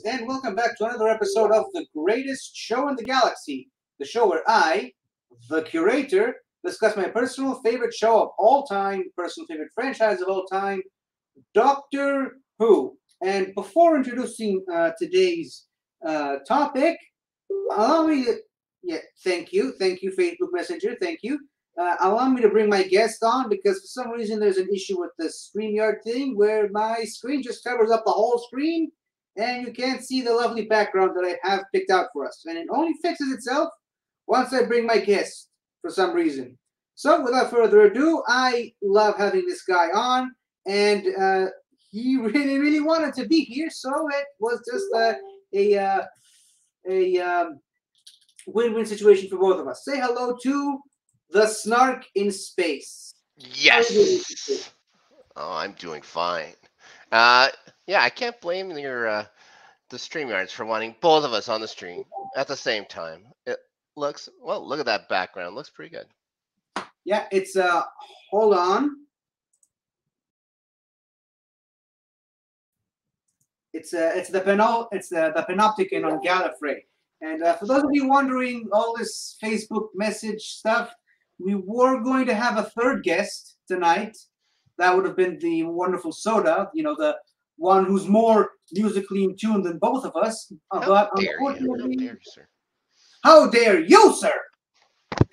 and welcome back to another episode of the greatest show in the galaxy. The show where I, the curator, discuss my personal favorite show of all time, personal favorite franchise of all time, Doctor Who. And before introducing today's topic, allow me to, thank you, Facebook Messenger, thank you. Allow me to bring my guest on because for some reason there's an issue with the StreamYard thing where my screen just covers up the whole screen and you can't see the lovely background that I have picked out for us. And it only fixes itself once I bring my guest for some reason. So without further ado, I love having this guy on, and he really wanted to be here, so it was just a win-win situation for both of us. Say hello to the Snark in Space. Yes. Oh, I'm doing fine. Yeah, I can't blame the StreamYards for wanting both of us on the stream at the same time. It looks, well, look at that background. It looks pretty good. Yeah, it's hold on. It's the Panopticon on Gallifrey. And for those of you wondering, all this Facebook message stuff, we were going to have a third guest tonight. That would have been the wonderful Soda, you know, the one who's more musically in tune than both of us. But unfortunately, how dare you, sir?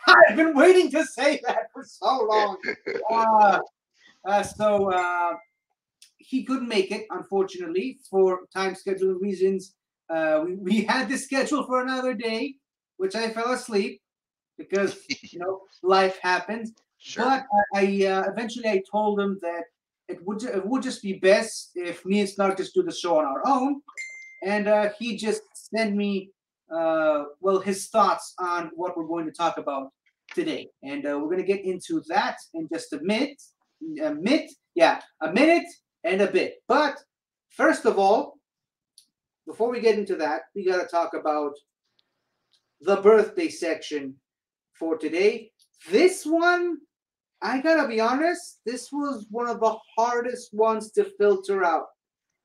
I've been waiting to say that for so long. So he couldn't make it, unfortunately, for time scheduling reasons. We had this scheduled for another day, which I fell asleep because life happens. Sure. But eventually I told him that it would just be best if me and Snark just do the show on our own, and he just sent me his thoughts on what we're going to talk about today, and we're going to get into that in just a minute and a bit. But first of all, before we get into that, we got to talk about the birthday section for today. This one, I gotta be honest, this was one of the hardest ones to filter out.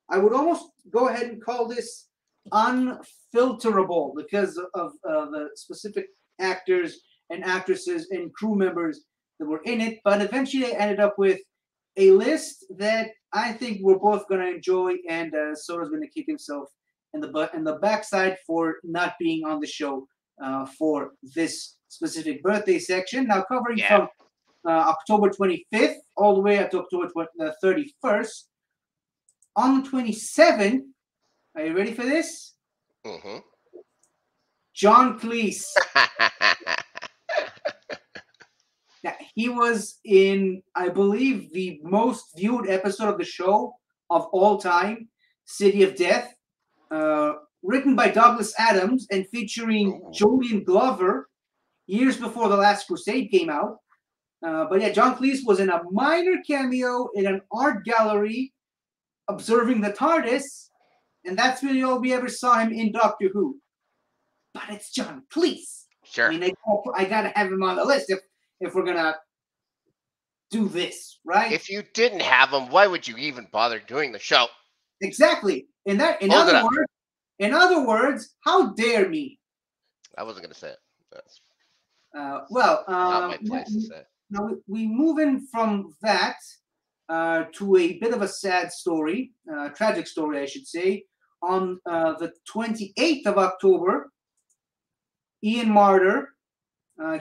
I would almost go ahead and call this unfilterable because of the specific actors and actresses and crew members that were in it. But eventually I ended up with a list that I think we're both going to enjoy, and Soda's going to kick himself in the backside for not being on the show for this specific birthday section. Now covering from October 25th all the way up to October 31st. On the 27th, are you ready for this? Mm-hmm. John Cleese. Yeah, he was in, I believe, the most viewed episode of the show of all time, City of Death, written by Douglas Adams and featuring Julian Glover years before The Last Crusade came out. But yeah, John Cleese was in a minor cameo in an art gallery observing the TARDIS, and that's really all we ever saw him in Doctor Who. But it's John Cleese. Sure. I mean, I gotta have him on the list if we're gonna do this, right? If you didn't have him, why would you even bother doing the show? Exactly. In other words, how dare me? I wasn't gonna say it. That's not my place to say it. Now we move in from that to a bit of a sad story, tragic story, I should say. On the 28th of October, Ian Marter,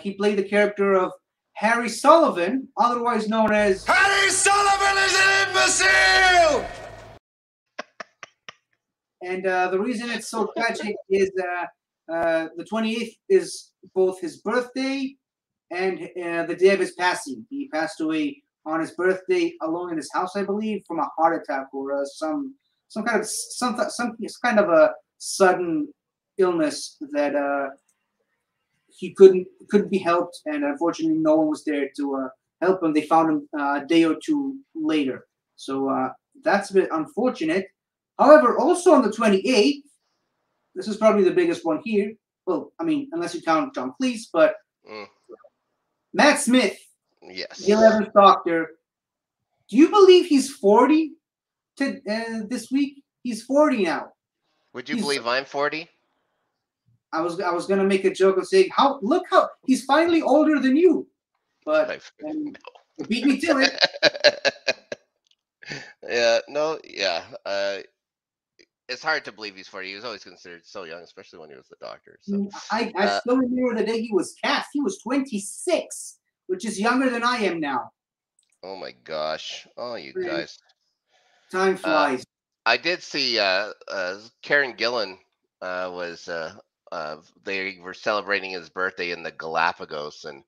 he played the character of Harry Sullivan, otherwise known as Harry Sullivan is an imbecile! And the reason it's so tragic is the 28th is both his birthday and the day of his passing. He passed away on his birthday alone in his house, I believe, from a heart attack or some kind of a sudden illness that he couldn't be helped, and unfortunately no one was there to help him. They found him a day or two later, so that's a bit unfortunate. However, also on the 28th, this is probably the biggest one here. Well, I mean, unless you count John Cleese, but Matt Smith, yes, the 11th Doctor. Do you believe he's 40 this week? He's 40 now. Would you believe I'm 40? I was gonna make a joke of saying, look how he's finally older than you, but No. you beat me to it. Yeah, no, yeah. It's hard to believe he's 40. He was always considered so young, especially when he was the Doctor. So, I still remember the day he was cast. He was 26, which is younger than I am now. oh my gosh, oh you guys. Time flies. I did see Karen Gillan was they were celebrating his birthday in the Galapagos, and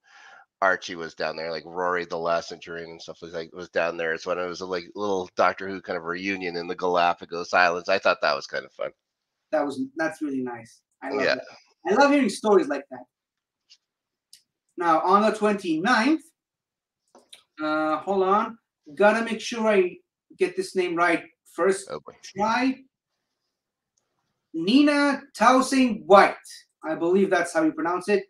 Archie was down there, like Rory the Last Centurion and stuff was down there. It's when it was a like little Doctor Who kind of reunion in the Galapagos Islands. I thought that was kind of fun. That's really nice. I love Yeah. that. I love hearing stories like that. Now on the 29th, hold on, gotta make sure I get this name right first. Oh boy. Try Nina Townsend White. I believe that's how you pronounce it.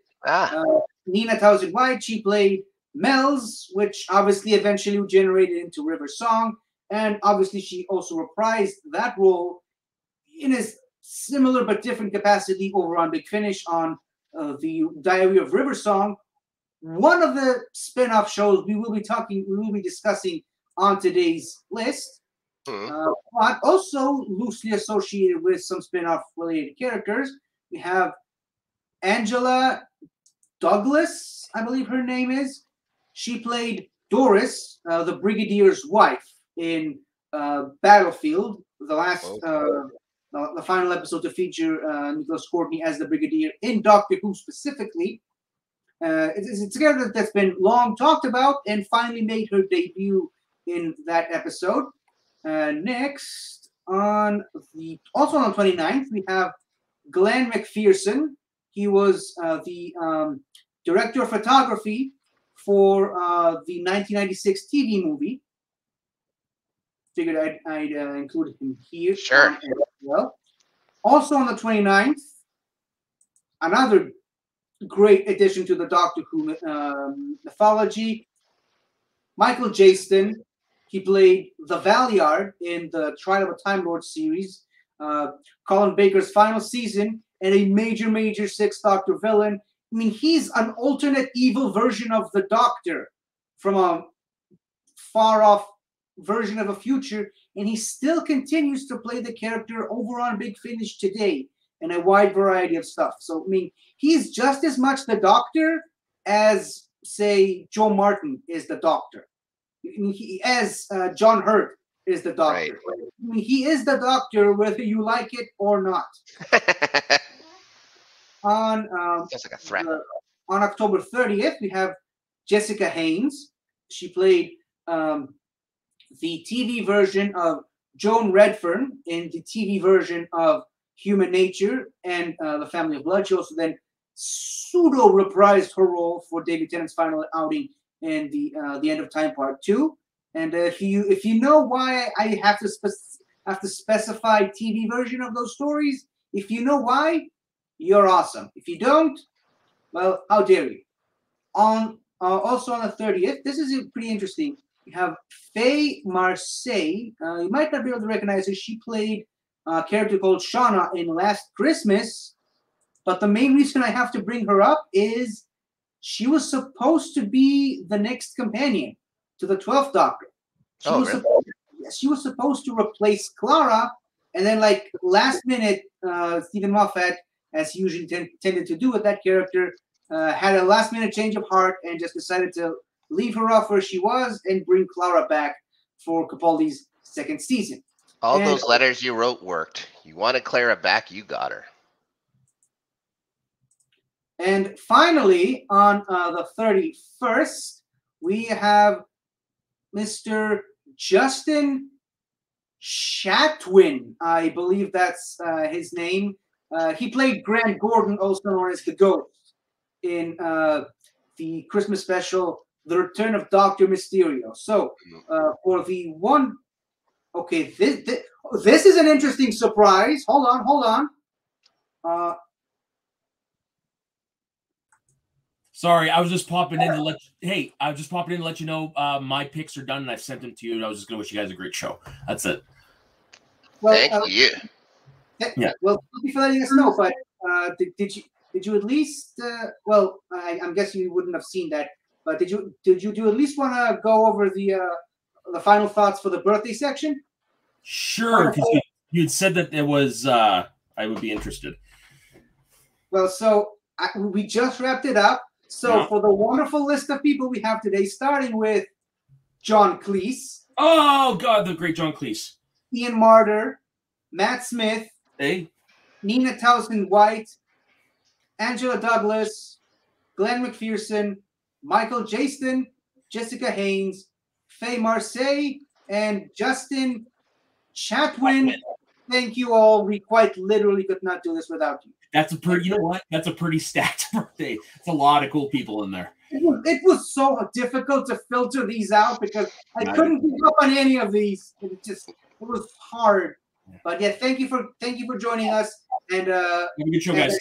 Nina Townsend White. She played Mel's, which obviously eventually generated into River Song, and obviously she also reprised that role in a similar but different capacity over on Big Finish on the Diary of River Song. One of the spin-off shows we will be discussing on today's list, but also loosely associated with some spin-off related characters. We have Angela Douglas, I believe her name is. She played Doris, the Brigadier's wife, in Battlefield, the last, the final episode to feature Nicholas Courtney as the Brigadier in Doctor Who specifically. It's a character that's been long talked about and finally made her debut in that episode. Next, also on the 29th, we have Glenn McPherson. He was the director of photography for the 1996 TV movie. Figured I'd include him here. Sure. As well. Also on the 29th, another great addition to the Doctor Who mythology, Michael Jaston. He played the Valeyard in the Trial of a Time Lord series, Colin Baker's final season, and a major Sixth Doctor villain. I mean, he's an alternate evil version of the Doctor from a far-off version of a future, and he still continues to play the character over on Big Finish today in a wide variety of stuff. So, I mean, he's just as much the Doctor as, say, Joe Martin is the Doctor. I mean, as John Hurt is the Doctor. Right. I mean, he is the Doctor whether you like it or not. On Sounds like a threat. On October 30th, we have Jessica Haynes. She played the TV version of Joan Redfern in the TV version of Human Nature and The Family of Blood. She also then pseudo reprised her role for David Tennant's final outing in the End of Time Part 2. And if you know why I have to specify TV version of those stories, if you know why, you're awesome. If you don't, well, how dare you? Also on the 30th, this is pretty interesting. You have Faye Marseille. You might not be able to recognize her. She played a character called Shauna in Last Christmas. But the main reason I have to bring her up is she was supposed to be the next companion to the 12th Doctor. She was supposed to replace Clara, and then, like, last minute, Stephen Moffat, as he usually tended to do with that character, had a last minute change of heart and just decided to leave her off where she was and bring Clara back for Capaldi's second season. All those letters you wrote worked. You wanted Clara back, you got her. And finally, on the 31st, we have Mr. Justin Chatwin. I believe that's his name. He played Grant Gordon, also known as the Ghost, in the Christmas special, The Return of Dr. Mysterio. So, for the one... Okay, this is an interesting surprise. Hold on. Sorry, I was just popping in to let you know my picks are done and I've sent them to you. And I was just going to wish you guys a great show. That's it. Well, Thank you. Yeah. Well, thank you for letting us know. But did you at least? Well, I'm guessing you wouldn't have seen that. But did you at least want to go over the final thoughts for the birthday section? Sure, because you'd said that it was. I would be interested. Well, so we just wrapped it up. So for the wonderful list of people we have today, starting with John Cleese. Oh God, the great John Cleese. Ian Marter, Matt Smith, Hey, Nina Townsend White, Angela Douglas, Glenn McPherson, Michael Jaston, Jessica Haynes, Faye Marseille, and Justin Chatwin. Thank you all. We quite literally could not do this without you. that's a pretty. You know what? That's a pretty stacked birthday. It's a lot of cool people in there. It was so difficult to filter these out because I couldn't keep up on any of these. It was hard. But yeah, thank you for joining us. And Have a good show, guys.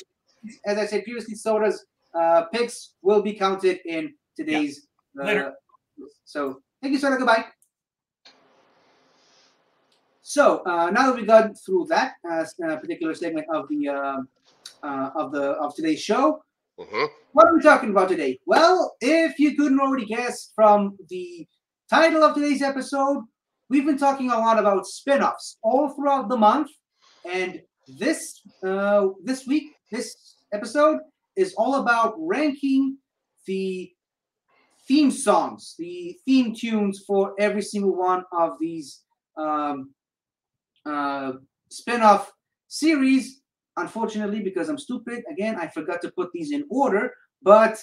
As I said previously, Soda's picks will be counted in today's Later. So thank you, Soda. Goodbye. So now that we got through that particular segment of today's show, what are we talking about today? Well, if you couldn't already guess from the title of today's episode, we've been talking a lot about spin-offs all throughout the month, and this week, this episode is all about ranking the theme songs, the theme tunes for every single one of these spin-off series. Unfortunately, because I'm stupid, again, I forgot to put these in order. But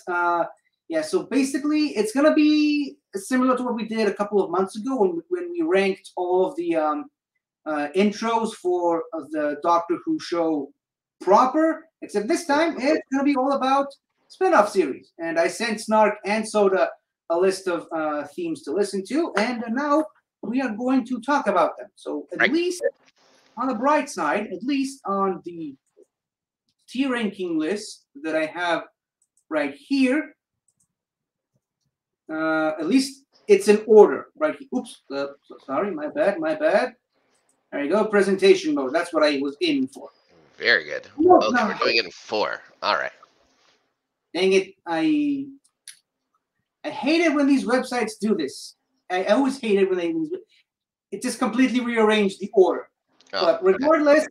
yeah, so basically, it's gonna be similar to what we did a couple of months ago when we ranked all of the intros for the Doctor Who show proper. Except this time, it's gonna be all about spin-off series. And I sent Snark and Soda a list of themes to listen to, and now we are going to talk about them. So at least on the bright side, at least on the tier ranking list that I have right here, at least it's in order, right? Oops, sorry, my bad. There you go, presentation mode. That's what I was aiming for. Very good. No, Okay, no. we're doing it in 4. All right. Dang it, I hate it when these websites do this. I always hate it when it just completely rearranged the order. But regardless,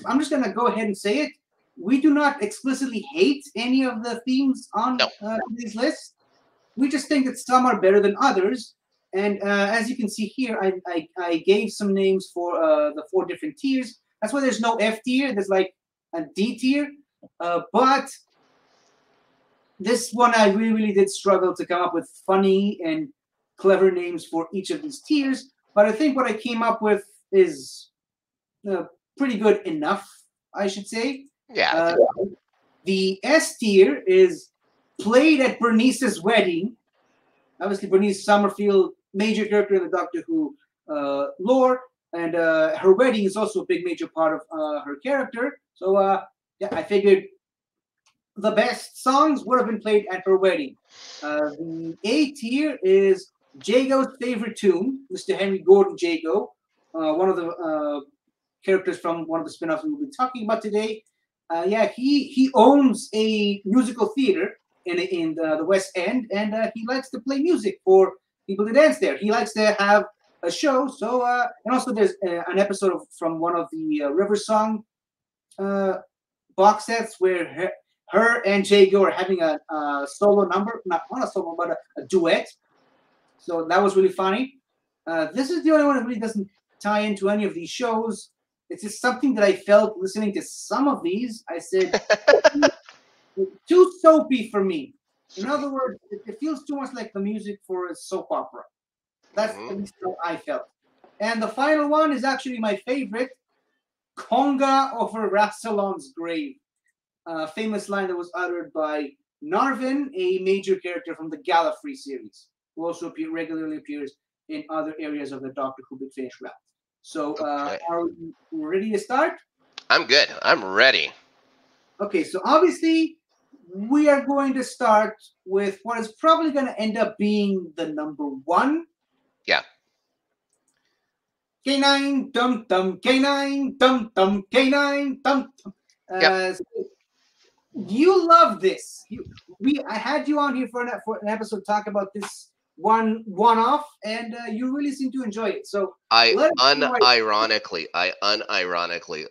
I'm just gonna go ahead and say it. We do not explicitly hate any of the themes on these lists. We just think that some are better than others. And as you can see here, I gave some names for the 4 different tiers. That's why there's no F tier. There's like a D tier. But this one, I really did struggle to come up with funny and clever names for each of these tiers. But I think what I came up with is pretty good enough, I should say. Yeah. The S tier is played at Bernice's wedding. Obviously, Bernice Summerfield, major character in the Doctor Who lore, and her wedding is also a big major part of her character. So yeah, I figured the best songs would have been played at her wedding. The A tier is Jago's favorite tune, Mr. Henry Gordon Jago, one of the characters from one of the spin-offs we'll be talking about today. Yeah, he owns a musical theater in the West End, and he likes to play music for people to dance there. He likes to have a show. So, and also there's an episode from one of the River Song box sets where her and Jago are having a solo number, not a solo, but a duet. So that was really funny. This is the only one that really doesn't tie into any of these shows. It's just something that I felt listening to some of these. I said, too soapy for me. In other words, it feels too much like the music for a soap opera. That's at least how I felt. And the final one is actually my favorite, Conga over Rassilon's grave. A famous line that was uttered by Narvin, a major character from the Gallifrey series, who also regularly appears in other areas of the Doctor Who Big Finish round. So are we ready to start? I'm good. I'm ready. Okay, so obviously we are going to start with what is probably going to end up being the number 1. Yeah. K9 dum dum, K9 dum dum, K9 dum dum. Yep. So you love this. I had you on here for an episode to talk about this one-off, and you really seem to enjoy it. So I let us know. unironically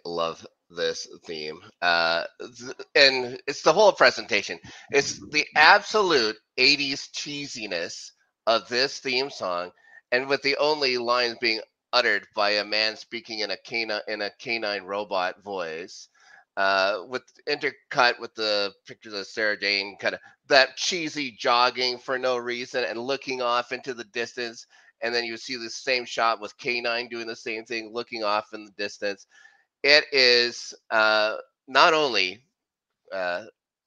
love this theme. And it's the whole presentation. It's the absolute 80s cheesiness of this theme song, and with the only lines being uttered by a man speaking in a canine robot voice. With intercut with the pictures of Sarah Jane, kind of that cheesy jogging for no reason and looking off into the distance, and then you see the same shot with K9 doing the same thing, looking off in the distance. It is not only uh,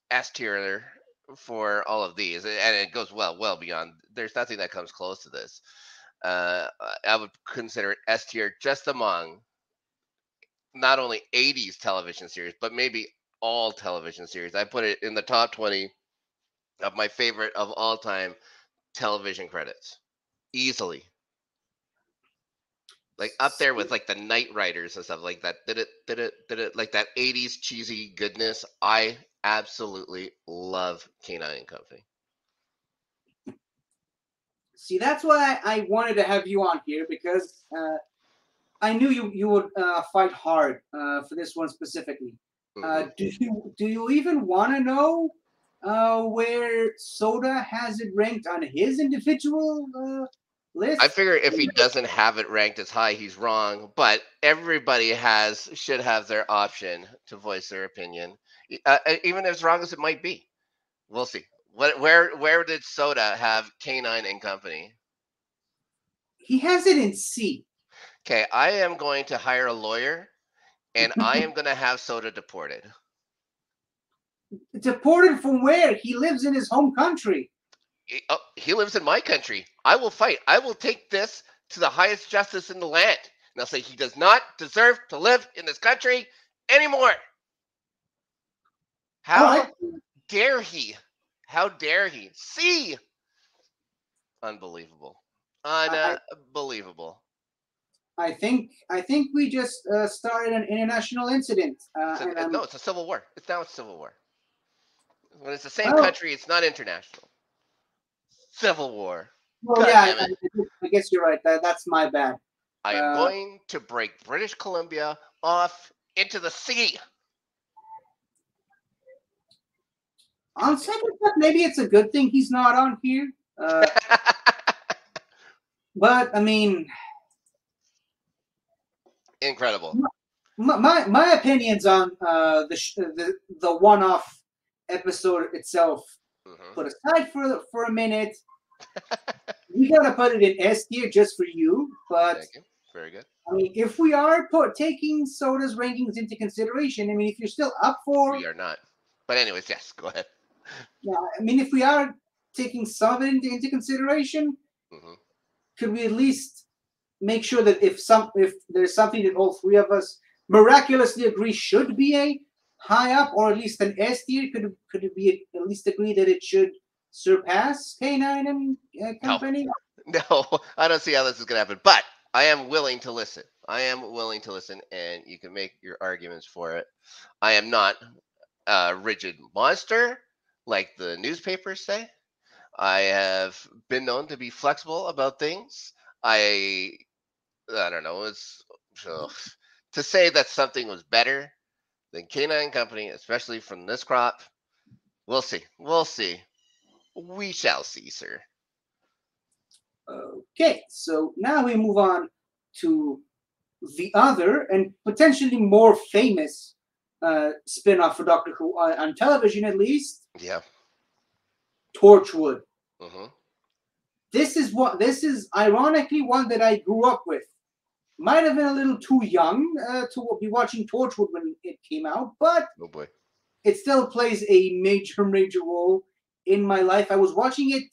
S tier for all of these, and it goes well beyond. There's nothing that comes close to this. Uh, I would consider it S tier just among not only 80s television series, but maybe all television series. I put it in the top 20 of my favorite of all time television credits. Easily. Like up there with like the Night Riders and stuff like that. Did it like that 80s cheesy goodness. I absolutely love Canine and Company. See, that's why I wanted to have you on here, because I knew you would fight hard for this one specifically. Mhm. Do you even want to know where Soda has it ranked on his individual list? I figure if he doesn't have it ranked as high, he's wrong. But everybody should have their option to voice their opinion, even as wrong as it might be. We'll see. Where did Soda have Canine and Company? He has it in C. Okay, I am going to hire a lawyer, and I am going to have Soda deported. Deported from where? He lives in his home country. He lives in my country. I will fight. I will take this to the highest justice in the land. And I'll say he does not deserve to live in this country anymore. How dare he? How dare he? See? Unbelievable. Unbelievable. I think we just started an international incident. No, it's a civil war. Now it's civil war. When it's the same country, it's not international. Civil war. Well, God yeah, damn it. I guess you're right. That's my bad. I am going to break British Columbia off into the sea. On second thought, maybe it's a good thing he's not on here. But I mean, incredible. My opinions on the one-off episode itself. Mm-hmm. Put aside for a minute. We gotta put it in S tier just for you. But thank you. Very good. I mean, if we are taking Soda's rankings into consideration, I mean, if you're still up for, we are not. But anyways, yes, go ahead. Yeah, I mean, if we are taking some of it into consideration, mm-hmm. could we at least make sure that if there's something that all three of us miraculously agree should be a high up, or at least an S tier, could it be at least agree that it should surpass K9 and Company? No, I don't see how this is going to happen. But I am willing to listen. And you can make your arguments for it. I am not a rigid monster like the newspapers say. I have been known to be flexible about things. I don't know. To say that something was better than K9 Company, especially from this crop. We'll see. We shall see, sir. Okay, so now we move on to the other and potentially more famous spin-off for Doctor Who on television, at least. Yeah. Torchwood. Mm-hmm. This is ironically one that I grew up with. Might have been a little too young to be watching Torchwood when it came out, but oh boy, it still plays a major role in my life. I was watching it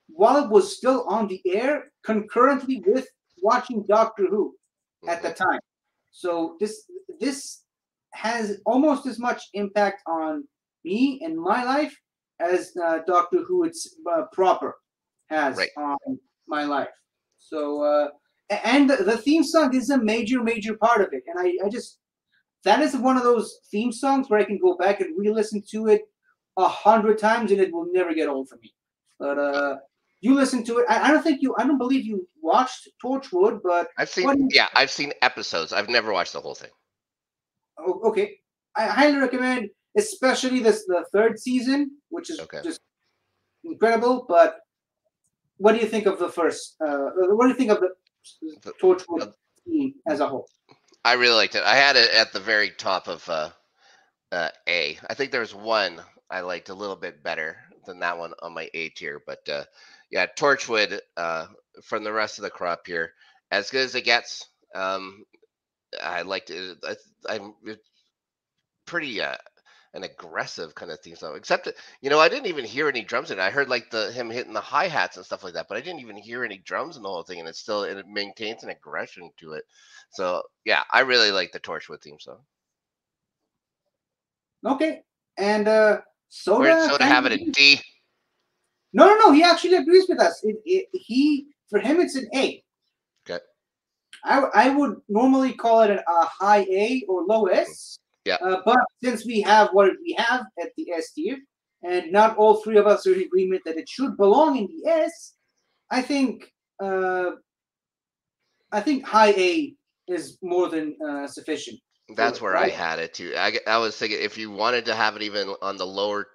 while it was still on the air, concurrently with watching Doctor Who at the time. So this has almost as much impact on me and my life as Doctor Who proper has on my life. So And the theme song is a major part of it. And I just, that is one of those theme songs where I can go back and re-listen to it 100 times and it will never get old for me. But you listen to it. I don't believe you watched Torchwood, but I've seen, what? yeah, I've seen episodes. I've never watched the whole thing. Oh, okay, I highly recommend, especially the third season, which is Okay. just incredible. But what do you think of the first? What do you think of the The- Torchwood theme as a whole? I really liked it. I had it at the very top of A. I think there was one I liked a little bit better than that one on my A tier, but yeah, Torchwood from the rest of the crop here, as good as it gets. I liked it. I'm pretty an aggressive kind of theme song. Except that, I didn't even hear any drums in it. I heard like him hitting the hi hats and stuff like that, but I didn't even hear any drums in the whole thing, and it maintains an aggression to it. So yeah, I really like the Torchwood theme song. Okay, and Where did Soda Soda kind have of it in D? no. He actually agrees with us. For him it's an A. Okay. I would normally call it a high A or low S. Yeah. But since we have what we have at the S tier, and not all three of us are in agreement that it should belong in the S, I think high A is more than sufficient. That's it, where I right? had it too. I was thinking if you wanted to have it even on the lower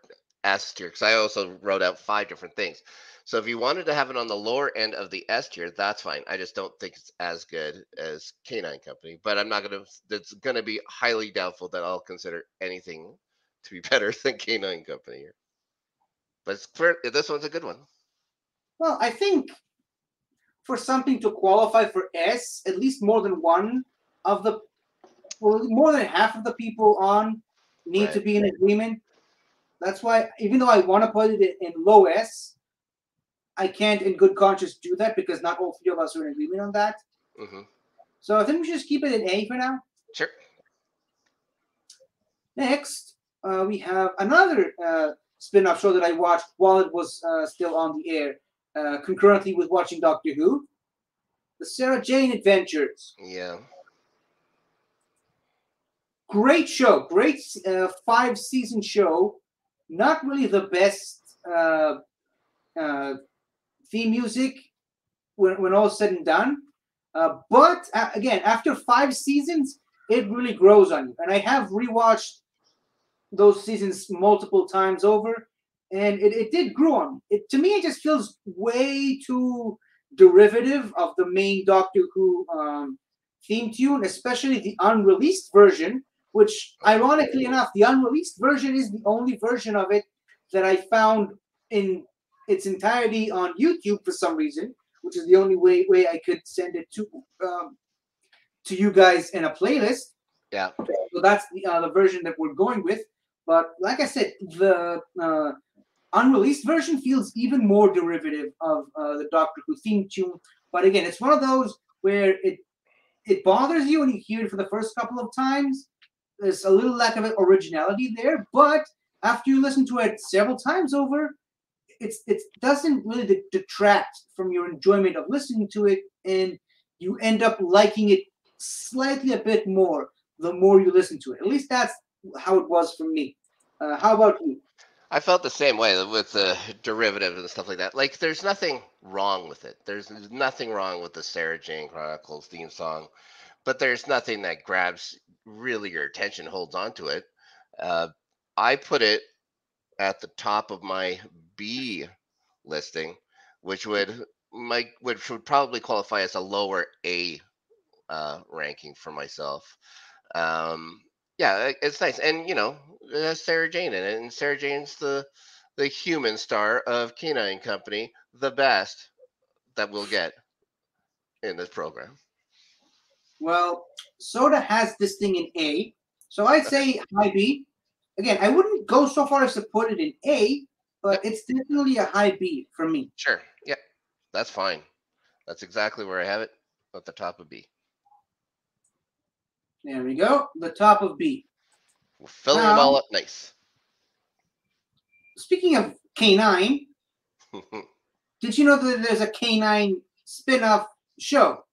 S tier, because I also wrote out 5 different things. So if you wanted to have it on the lower end of the S tier, that's fine. I just don't think it's as good as Canine Company. But I'm not gonna. It's gonna be highly doubtful that I'll consider anything to be better than Canine Company here. But this one's a good one. Well, I think for something to qualify for S, at least more than half of the people on need to Right. be in agreement. That's why, even though I want to put it in low S, I can't, in good conscience, do that because not all three of us are in agreement on that. Mm-hmm. So I think we should just keep it in A for now. Sure. Next, we have another spin-off show that I watched while it was still on the air, concurrently with watching Doctor Who, the Sarah Jane Adventures. Yeah. Great show, great 5-season show. Not really the best theme music when all said and done, but again, after 5 seasons, it really grows on you. And I have rewatched those seasons multiple times over, and it did grow on me. To me, it just feels way too derivative of the main Doctor Who theme tune, especially the unreleased version, which, ironically enough, the unreleased version is the only version of it that I found in its entirety on YouTube for some reason, which is the only way I could send it to you guys in a playlist. Yeah. So that's the version that we're going with. But like I said, the unreleased version feels even more derivative of the Doctor Who theme tune. But again, it's one of those where it bothers you when you hear it for the first couple of times. There's a little lack of originality there, but after you listen to it several times over, it doesn't really detract from your enjoyment of listening to it, and you end up liking it slightly a bit more the more you listen to it. At least that's how it was for me. How about you? I felt the same way with the derivatives and stuff like that. Like, there's nothing wrong with it. There's nothing wrong with the Sarah Jane Chronicles theme song, but there's nothing that grabs really your attention, holds on to it. Uh, I put it at the top of my B listing, which would probably qualify as a lower A ranking for myself. Um, yeah, it's nice, and it has Sarah Jane in it, and Sarah Jane's the human star of Canine Company, the best that we'll get in this program. Well, Soda has this thing in A, so I'd say high B. Again, I wouldn't go so far as to put it in A, but it's definitely a high B for me. Sure, yeah, that's fine. That's exactly where I have it, at the top of B. There we go, the top of B. We're filling them Now, all up nice. speaking of K9, did you know that there's a K9 spin-off show?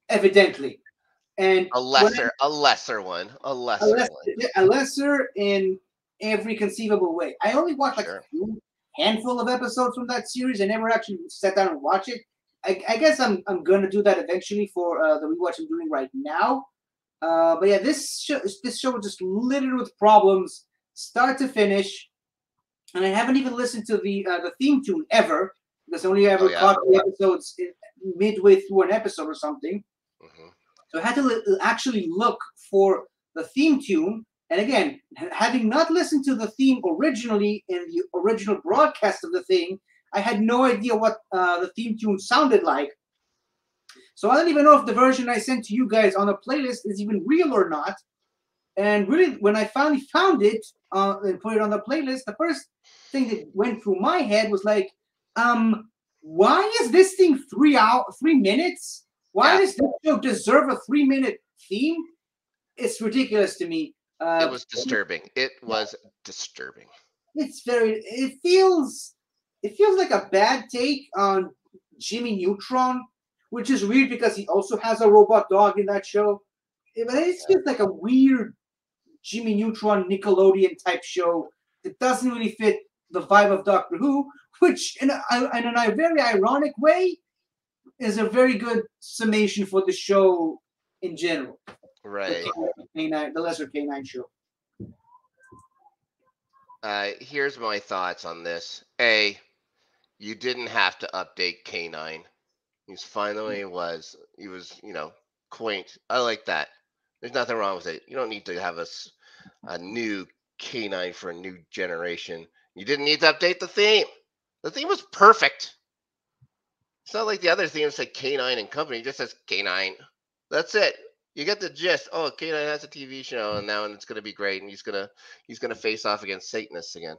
evidently. And A when lesser one. a lesser in every conceivable way. I only watched like Sure. a few handful of episodes from that series. I never actually sat down and watched it. I guess I'm gonna do that eventually for the rewatch I'm doing right now. But yeah, this show was just littered with problems, start to finish, and I haven't even listened to the theme tune ever because I only Oh ever yeah. caught the episodes midway through an episode or something. Hmm. So I had to actually look for the theme tune. And again, having not listened to the theme originally in the original broadcast of the thing, I had no idea what the theme tune sounded like. So I don't even know if the version I sent to you guys on the playlist is even real or not. And really, when I finally found it and put it on the playlist, the first thing that went through my head was like, why is this thing 3 minutes? Why Yeah. does this show deserve a 3 minute theme? It's ridiculous to me. It was disturbing. It was disturbing. It's very. It feels like a bad take on Jimmy Neutron, which is weird because he also has a robot dog in that show. But it's just like a weird Jimmy Neutron Nickelodeon type show that doesn't really fit the vibe of Doctor Who, which in a very ironic way is a very good summation for the show in general. Right. The Lesser K9 show. Here's my thoughts on this. A, you didn't have to update K9. He's fine the way he was. He was, quaint. I like that. There's nothing wrong with it. You don't need to have a new K9 for a new generation. You didn't need to update the theme. The theme was perfect. It's not like the other themes like K9 and Company. It just says K9. That's it. You get the gist. Oh, K9 has a TV show, and now it's gonna be great, and he's gonna face off against Satanists again.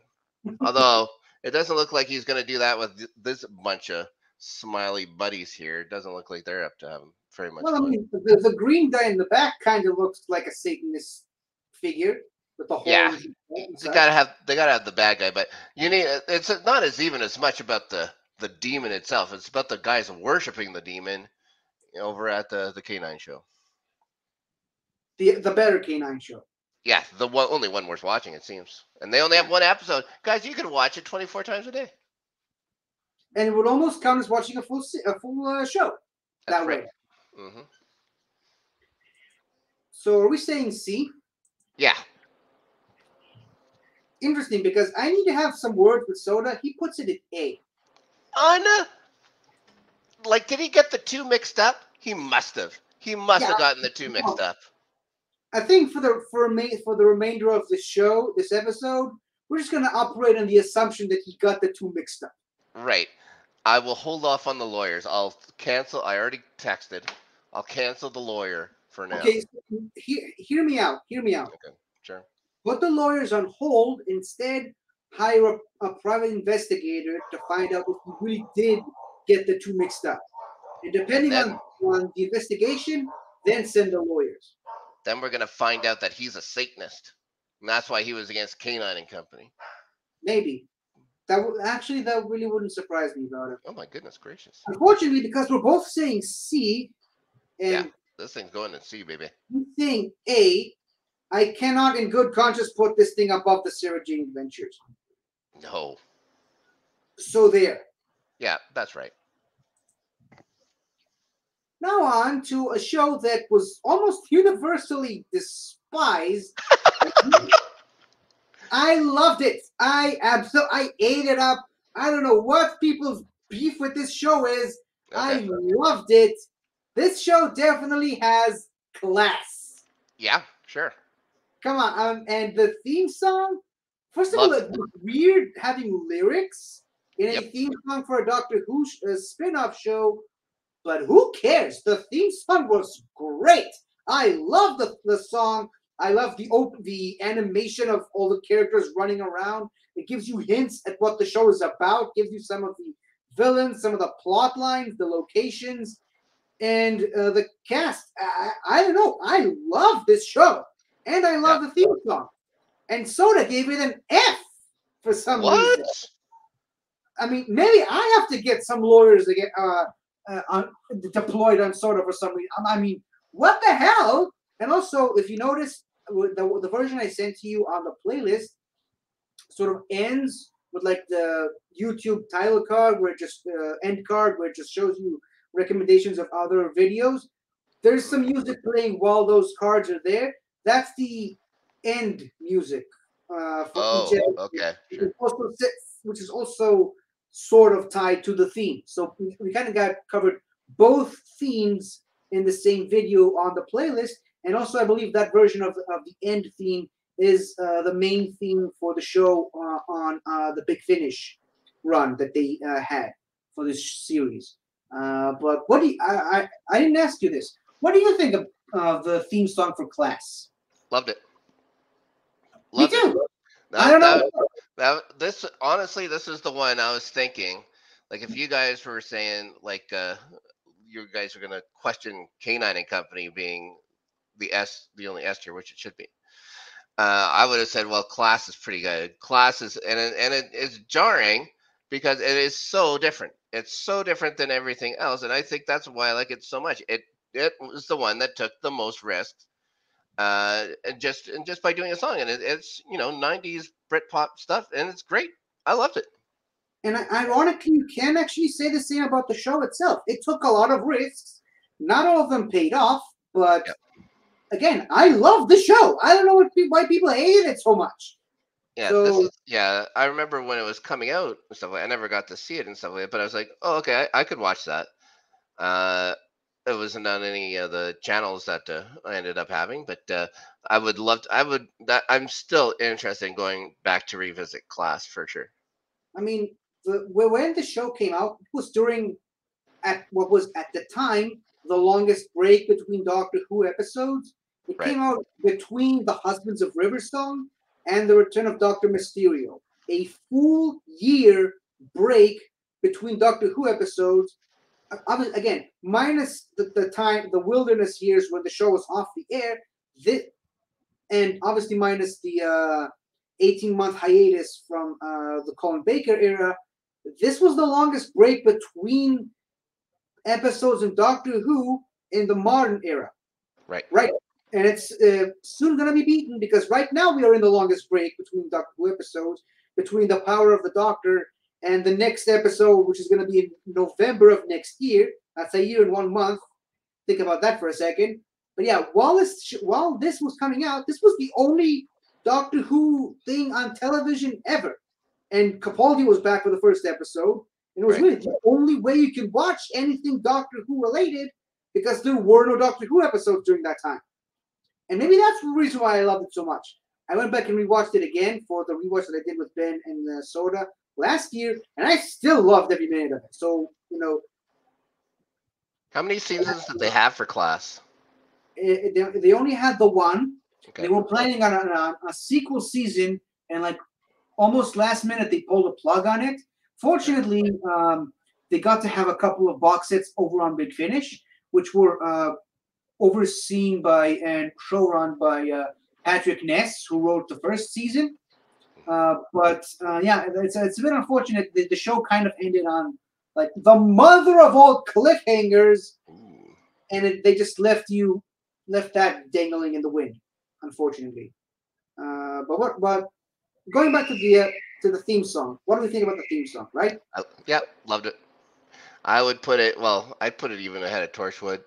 Although it doesn't look like he's gonna do that with this bunch of smiley buddies here. It doesn't look like they're up to having very much Well, I fun. mean, the green guy in the back kind of looks like a Satanist figure with the Yeah, horns. And they such. gotta have the bad guy, but it's not as much about the demon itself. It's about the guys worshiping the demon over at the K9 show. The better K9 show. Yeah, only one worth watching, it seems. And they only have one episode. Guys, you can watch it 24 times a day. And it would almost count as watching a full show That's that right. way. Hmm. So are we saying C? Yeah. Interesting, because I need to have some words with Soda. He puts it at A. Did he get the two mixed up? He must have. He must have gotten the two mixed up. I think for the remainder of the show, this episode, we're just going to operate on the assumption that he got the two mixed up. Right. I will hold off on the lawyers. I'll cancel. I already texted. I'll cancel the lawyer for now. Okay, so hear me out. Okay, sure. Put the lawyers on hold. Instead, hire a private investigator to find out if he really did get the two mixed up. And depending on the investigation, then send the lawyers. Then we're going to find out that he's a Satanist. And that's why he was against K9 and Company. Maybe. That really wouldn't surprise me about it. Oh my goodness gracious. Unfortunately, because we're both saying C, and this thing's going to C, baby. I'm saying A, I cannot in good conscience put this thing above the Sarah Jane Adventures. No. So there. Yeah, that's right. Now on to a show that was almost universally despised. I loved it. I ate it up. I don't know what people's beef with this show is. Okay. I loved it. This show definitely has class. Yeah, sure. Come on. And the theme song, first of all, it's weird having lyrics in a theme song for a Doctor Who spin-off show. But who cares? The theme song was great. I love the song. I love the animation of all the characters running around. It gives you hints at what the show is about. Gives you some of the villains, some of the plot lines, the locations, and the cast. I don't know. I love this show, and I love the theme song. And Soda gave it an F for some reason. I mean, maybe I have to get some lawyers to deployed on Soda for some reason. I mean, what the hell? And also, if you notice, the version I sent to you on the playlist sort of ends with like the YouTube title card, where it just end card, where it just shows you recommendations of other videos. There's some music playing while those cards are there. That's the end music for each episode, okay, sure. which is also sort of tied to the theme. So we kind of got covered both themes in the same video on the playlist. And also, I believe that version of the end theme is the main theme for the show on the Big Finish run that they had for this series. But what do you, I didn't ask you this. What do you think of the theme song for Class? Loved it. Me Loved too. it. I don't know. This honestly, this is the one I was thinking. Like, if you guys were saying like you guys are gonna question Canine and Company being the only S tier, which it should be. I would have said, well, Class is pretty good. Class is, and it is jarring because it is so different. It's so different than everything else, and I think that's why I like it so much. It was the one that took the most risks, and just by doing a song, and it's 90s Britpop stuff, and it's great. I loved it. And ironically, you can actually say the same about the show itself. It took a lot of risks. Not all of them paid off, but again, I love the show. I don't know why people hated it so much. Yeah, I remember when it was coming out and stuff like that. I never got to see it and stuff like that, but I was like, oh, okay, I could watch that. It wasn't on any of the channels that I ended up having, but I'm still interested in going back to revisit Class for sure. I mean, when the show came out, it was at what was at the time the longest break between Doctor Who episodes. It came out between The Husbands of Riverstone and The Return of Dr. Mysterio. A full year break between Doctor Who episodes. Again, minus the time, the wilderness years when the show was off the air, and obviously minus the 18-month hiatus from the Colin Baker era. This was the longest break between episodes in Doctor Who in the modern era. Right. And it's soon going to be beaten, because right now we are in the longest break between Doctor Who episodes, between The Power of the Doctor and the next episode, which is going to be in November of next year. That's a year and 1 month. Think about that for a second. But yeah, while this was coming out, this was the only Doctor Who thing on television ever. And Capaldi was back for the first episode. And it was really the only way you can watch anything Doctor Who related, because there were no Doctor Who episodes during that time. And maybe that's the reason why I loved it so much. I went back and rewatched it again for the rewatch that I did with Ben and Soda last year, and I still loved every minute of it. So, how many seasons did they have for Class? They only had the one. Okay. They were planning on a sequel season, and like almost last minute they pulled a plug on it. Fortunately, they got to have a couple of box sets over on Big Finish, which were overseen by and showrun by Patrick Ness, who wrote the first season. But it's a bit unfortunate that the show kind of ended on like the mother of all cliffhangers, and they just left that dangling in the wind, unfortunately. But going back to the theme song, what do we think about the theme song? Right? Yeah, loved it. I would put it. Well, I'd put it even ahead of Torchwood.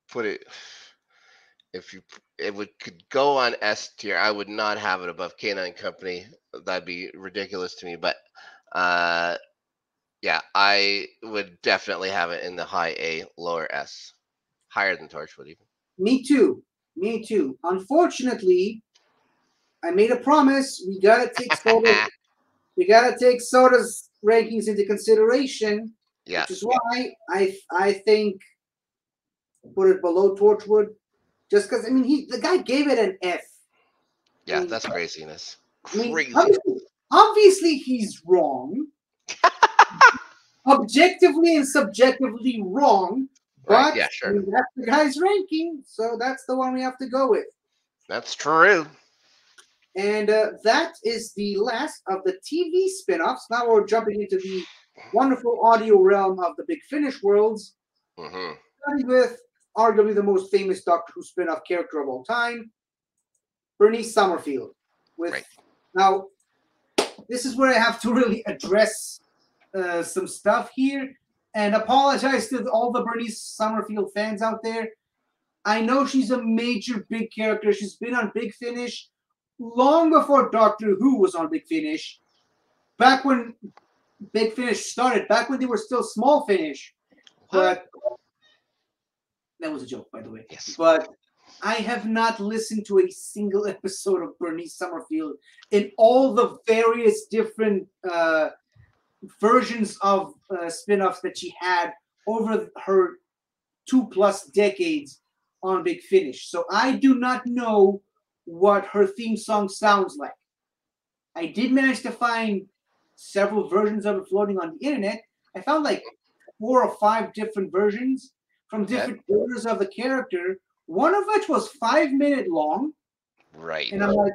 Put it. If could go on S tier, I would not have it above Canine Company. That'd be ridiculous to me. But yeah, I would definitely have it in the high A, lower S, higher than Torchwood even. Me too. Unfortunately, I made a promise. We gotta take Soda's rankings into consideration. Yeah. Which is why I think put it below Torchwood. Just because, the guy gave it an F. Yeah, that's craziness. Crazy. Obviously, he's wrong. Objectively and subjectively wrong. But yeah, sure. That's the guy's ranking, so that's the one we have to go with. That's true. And that is the last of the TV spin-offs. Now we're jumping into the wonderful audio realm of the Big Finish worlds, Mm-hmm. starting with arguably the most famous Doctor Who spin-off character of all time, Bernice Summerfield. With Right. Now, this is where I have to really address some stuff here and apologize to all the Bernice Summerfield fans out there. I know she's a major big character. She's been on Big Finish long before Doctor Who was on Big Finish. Back when Big Finish started, back when they were still Small Finish. But that was a joke, by the way. Yes. But I have not listened to a single episode of Bernice Summerfield in all the various different versions of spin-offs that she had over her 2+ decades on Big Finish. So I do not know what her theme song sounds like. I did manage to find several versions of it floating on the internet. I found like 4 or 5 different versions from different eras of the character, one of which was 5-minute long. Right. And I'm like,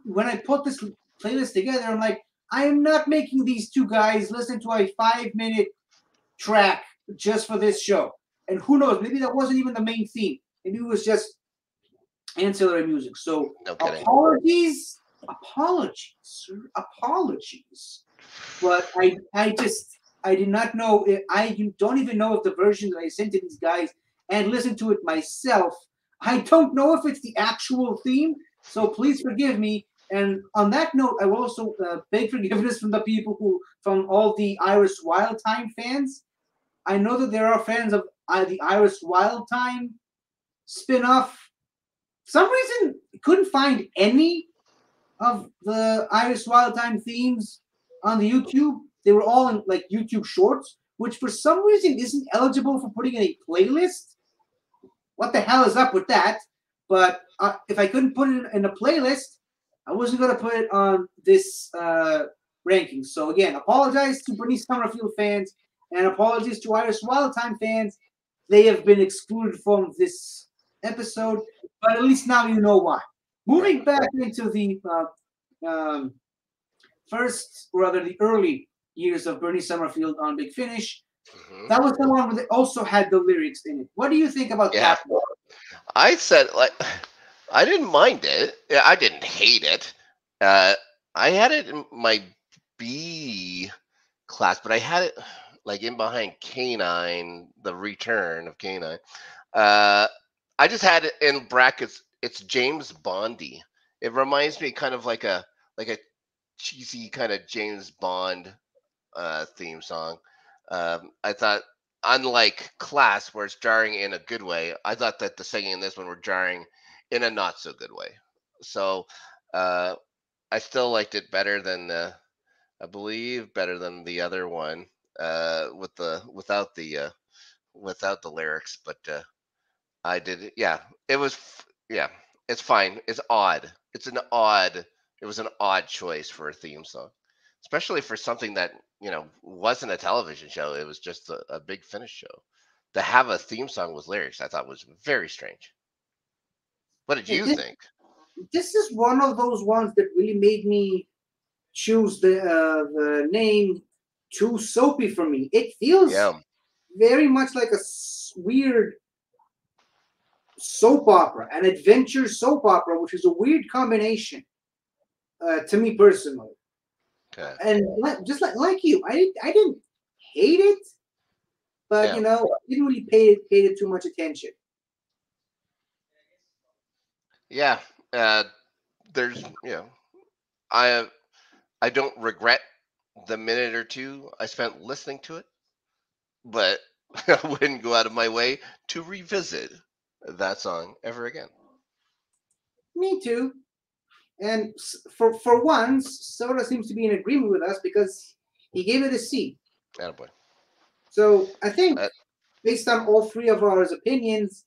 when I put this playlist together, I'm like, I am not making these two guys listen to a 5-minute track just for this show. And who knows, maybe that wasn't even the main theme. Maybe it was just ancillary music. So No kidding. apologies, sir, apologies. But I did not know. I don't even know if the version that I sent to these guys and listened to it myself. I don't know if it's the actual theme. So please forgive me. And on that note, I will also beg forgiveness from the people from all the Iris Wildtime fans. I know that there are fans of the Iris Wildtime spin-off. For some reason, couldn't find any of the Iris Wildtime themes on the YouTube. They were all in like YouTube Shorts, which for some reason isn't eligible for putting in a playlist. What the hell is up with that? But if I couldn't put it in a playlist, I wasn't going to put it on this ranking. So again, apologize to Bernice Summerfield fans and apologies to Iris Wildtime fans. They have been excluded from this episode, but at least now you know why. Moving back into the the early years of Bernie Summerfield on Big Finish, that was the one that also had the lyrics in it. What do you think about that one? I said, like, I didn't mind it. Yeah, I didn't hate it. I had it in my B class, but I had it like in behind K9, the return of K9. I just had it in brackets. It's James Bondy. It reminds me kind of like a cheesy kind of James Bond theme song. I thought, unlike Class, where it's jarring in a good way, I thought that the singing in this one were jarring in a not so good way. So I still liked it better than I believe better than the other one without the lyrics. But I did, yeah. It was, yeah. It's fine. It's odd. It was an odd choice for a theme song, especially for something that wasn't a television show. It was just a Big Finish show. To have a theme song with lyrics, I thought was very strange. What did you think? This is one of those ones that really made me choose the name Too Soapy for me. It feels very much like a weird soap opera, an adventure soap opera, which is a weird combination to me personally. Okay. And just like you, I didn't hate it, but I didn't really pay it too much attention. Yeah, there's I don't regret the minute or two I spent listening to it, but I wouldn't go out of my way to revisit that song ever again. Me too. And for once, Soda seems to be in agreement with us because he gave it a C. Attaboy. So I think, based on all three of our opinions,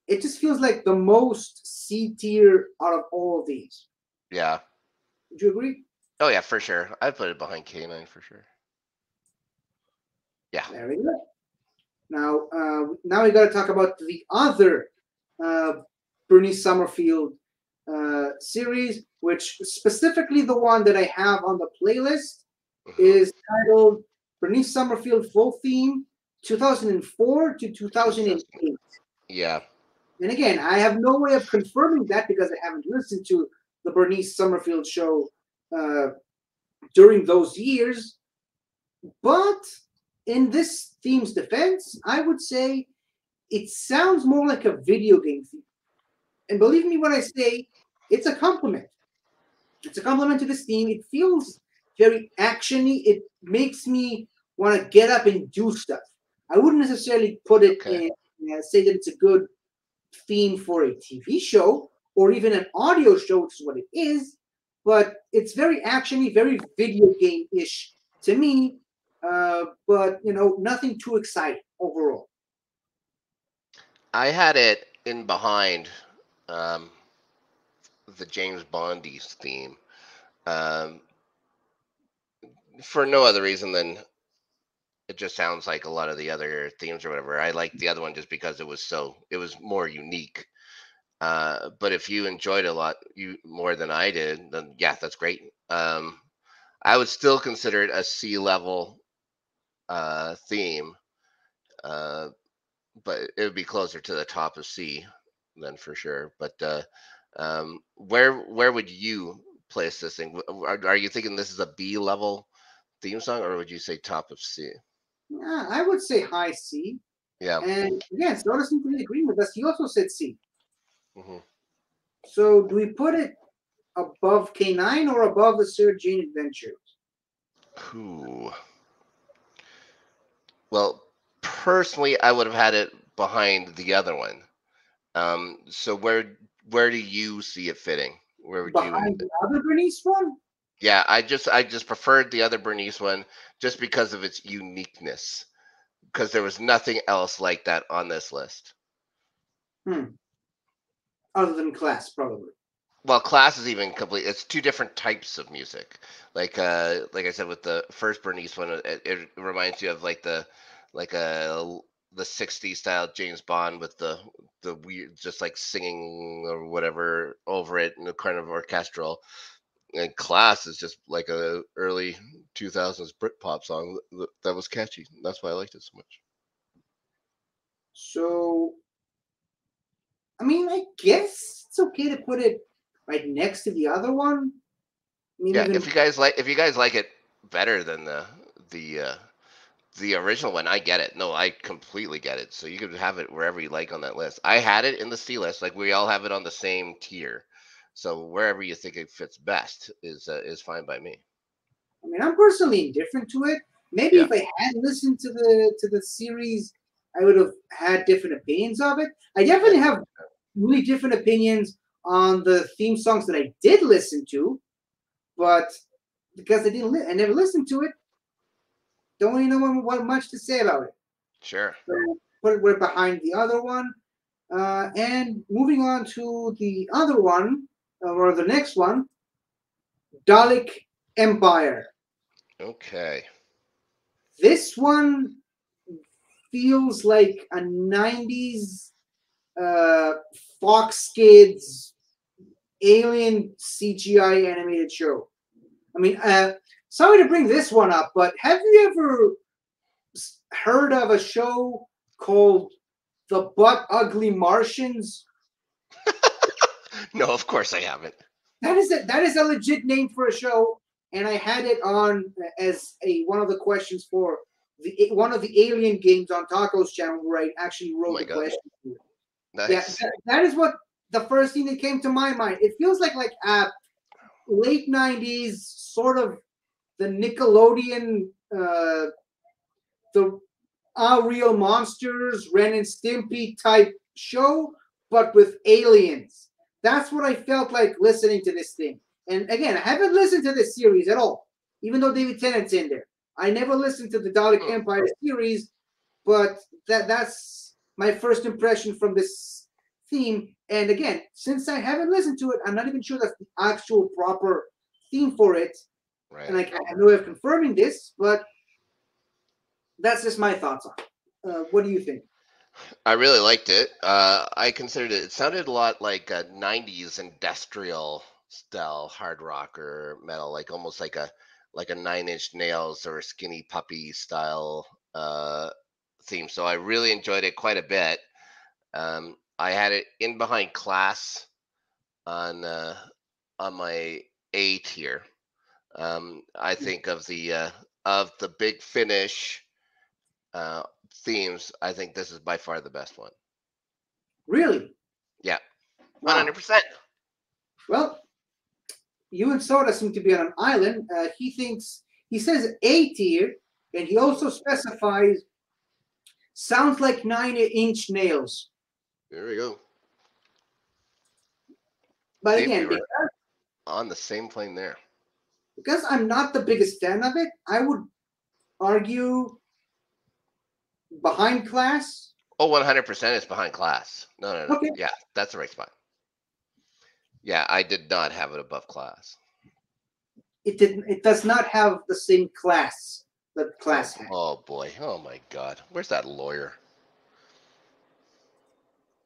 it just feels like the most C tier out of all of these. Yeah. Would you agree? Oh yeah, for sure. I'd put it behind K9 for sure. Yeah. There we go. Now we got to talk about the other Bernice Summerfield series, which specifically the one that I have on the playlist Mhm. is titled Bernice Summerfield Full Theme 2004 to 2008. Yeah. And again, I have no way of confirming that because I haven't listened to the Bernice Summerfield show during those years. But in this theme's defense, I would say it sounds more like a video game theme. And believe me when I say it's a compliment. It's a compliment to this theme. It feels very actiony. It makes me want to get up and do stuff. I wouldn't necessarily put it Okay. in say that it's a good theme for a TV show or even an audio show, which is what it is. But it's very actiony, very video game-ish to me. But nothing too exciting overall. I had it in behind um, the James Bondy theme um, for no other reason than it just sounds like a lot of the other themes or whatever. I liked the other one just because it was more unique. But if you enjoyed it a lot you more than I did, then yeah, that's great. I would still consider it a C level theme, uh, but it would be closer to the top of C than for sure. But where would you place this thing? Are you thinking this is a B level theme song, or would you say top of C? Yeah, I would say high C. Yeah. And again, Soda seems to be agreeing with us. He also said C. Hmm. So do we put it above K9 or above the Sir Jane Adventures? Ooh. Well, personally, I would have had it behind the other one. So where do you see it fitting? Where would you? Behind the other Bernice one? Yeah, I just preferred the other Bernice one just because of its uniqueness. Because there was nothing else like that on this list. Hmm. Other than Class, probably. Well, Class is even complete. It's two different types of music. Like I said with the first Bernice one, it reminds you of like the '60s style James Bond with the weird, just like singing or whatever over it, and the kind of orchestral. And Class is just like a early 2000s Britpop song that was catchy. That's why I liked it so much. So, I mean, I guess it's okay to put it right next to the other one. I mean, Yeah, even if you guys like it better than the the original one, I get it. No, I completely get it. So you could have it wherever you like on that list. I had it in the C list, like we all have it on the same tier. So wherever you think it fits best is fine by me. I mean, I'm personally indifferent to it. Maybe Yeah. if I had listened to the series, I would have had different opinions of it. I definitely Yeah. have really different opinions on the theme songs that I did listen to, but because I never listened to it, don't really know what much to say about it. Sure. So we're behind the other one, and moving on to the other one or the next one, Dalek Empire. Okay. This one feels like a 90s uh, Fox Kids alien CGI animated show. I mean, sorry to bring this one up, but have you ever heard of a show called The Butt Ugly Martians? No, of course I haven't. That is a legit name for a show, and I had it on as a one of the questions for one of the alien games on Taco's channel where I actually Oh wrote my the god. question. Yeah, Nice. that is what the first thing that came to my mind. It feels like late '90s, sort of the Nickelodeon, the Real Monsters, Ren and Stimpy type show, but with aliens. That's what I felt like listening to this thing. And again, I haven't listened to this series at all, even though David Tennant's in there. I never listened to the Dalek Empire series, but that's my first impression from this theme. And again, since I haven't listened to it, I'm not even sure that's the actual proper theme for it. And Right. I have no way of confirming this, but that's just my thoughts on it. What do you think? I really liked it. I considered it. It sounded a lot like a '90s industrial style hard rock or metal, like almost like a Nine Inch Nails or Skinny Puppy style theme. So I really enjoyed it quite a bit. I had it in behind Class on on my A tier. I think of the Big Finish uh, themes. I think this is by far the best one. Really? Yeah, Wow. 100%. Well, you and Soda seem to be on an island. He says A tier, and he also specifies sounds like 9 inch nails. There we go. But See, we again, were on the same plane there. because I'm not the biggest fan of it, I would argue behind Class. Oh, 100% is behind Class. No, no, no. Okay. Yeah, that's the right spot. Yeah, I did not have it above Class. It does not have the same class that Class had. Oh boy. Oh my God. Where's that lawyer?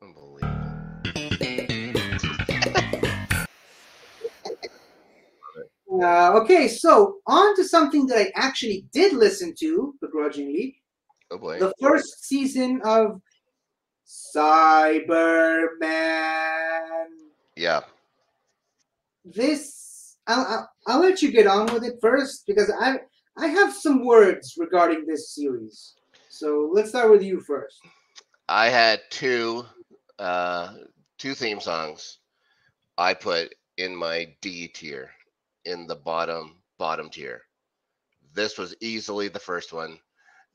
Unbelievable. Okay, so on to something that I actually did listen to begrudgingly. Oh boy. The first season of Cyberman. Yeah. This I'll let you get on with it first because I have some words regarding this series. So let's start with you first. I had two theme songs I put in my D tier, in the bottom tier. This was easily the first one.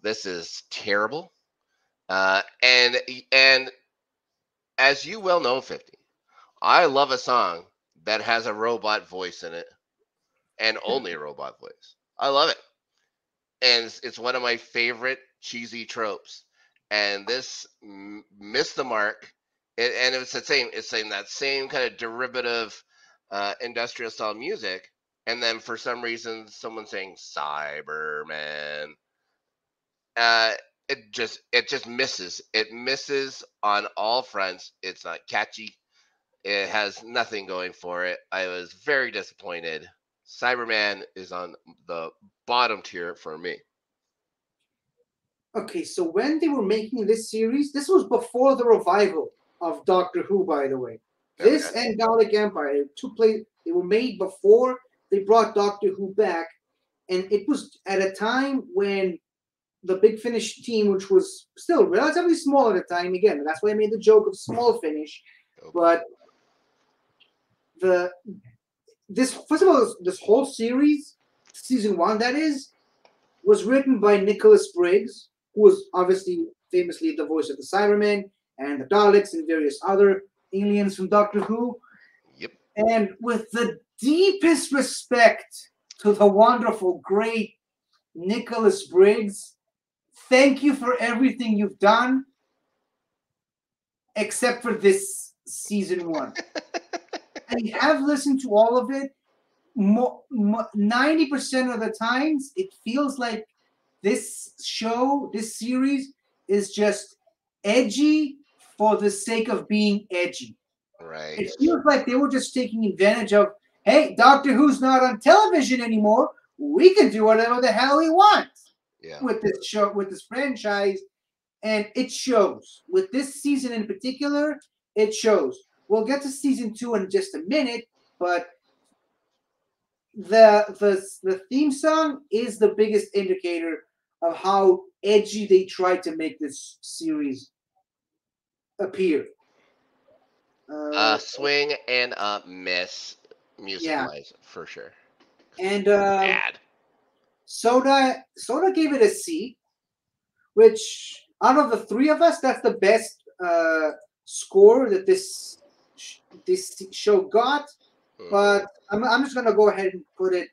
This is terrible. And as you well know, 50, I love a song that has a robot voice in it, and only a robot voice. I love it, and it's one of my favorite cheesy tropes. And this missed the mark. And it was the same. It's saying that same kind of derivative, industrial style music, and then for some reason, someone saying Cyberman. Uh, it just misses. It misses on all fronts. It's not catchy. It has nothing going for it. I was very disappointed. Cyberman is on the bottom tier for me. Okay, so when they were making this series, this was before the revival of Doctor Who, by the way. This Okay. and Dalek Empire took place. They were made before they brought Doctor Who back, and it was at a time when the Big Finish team, which was still relatively small at the time, again, that's why I made the joke of small finish. Okay. But this first of all, this whole series, season one, that is, was written by Nicholas Briggs, who was obviously famously the voice of the Cybermen and the Daleks and various other aliens from Doctor Who. Yep. And with the deepest respect to the wonderful, great Nicholas Briggs, thank you for everything you've done, except for this season one. I have listened to all of it. 90% of the times, it feels like this show, this series, is just edgy for the sake of being edgy. Right. It feels like they were just taking advantage of, hey, Doctor Who's not on television anymore. We can do whatever the hell we want Yeah. with this show, with this franchise, and it shows. With this season in particular, it shows. We'll get to season 2 in just a minute, but the theme song is the biggest indicator of how edgy they tried to make this series appear. Swing and a miss music wise for sure. And Bad. Soda gave it a C, which out of the three of us, that's the best score that this show got. But I'm just gonna go ahead and put it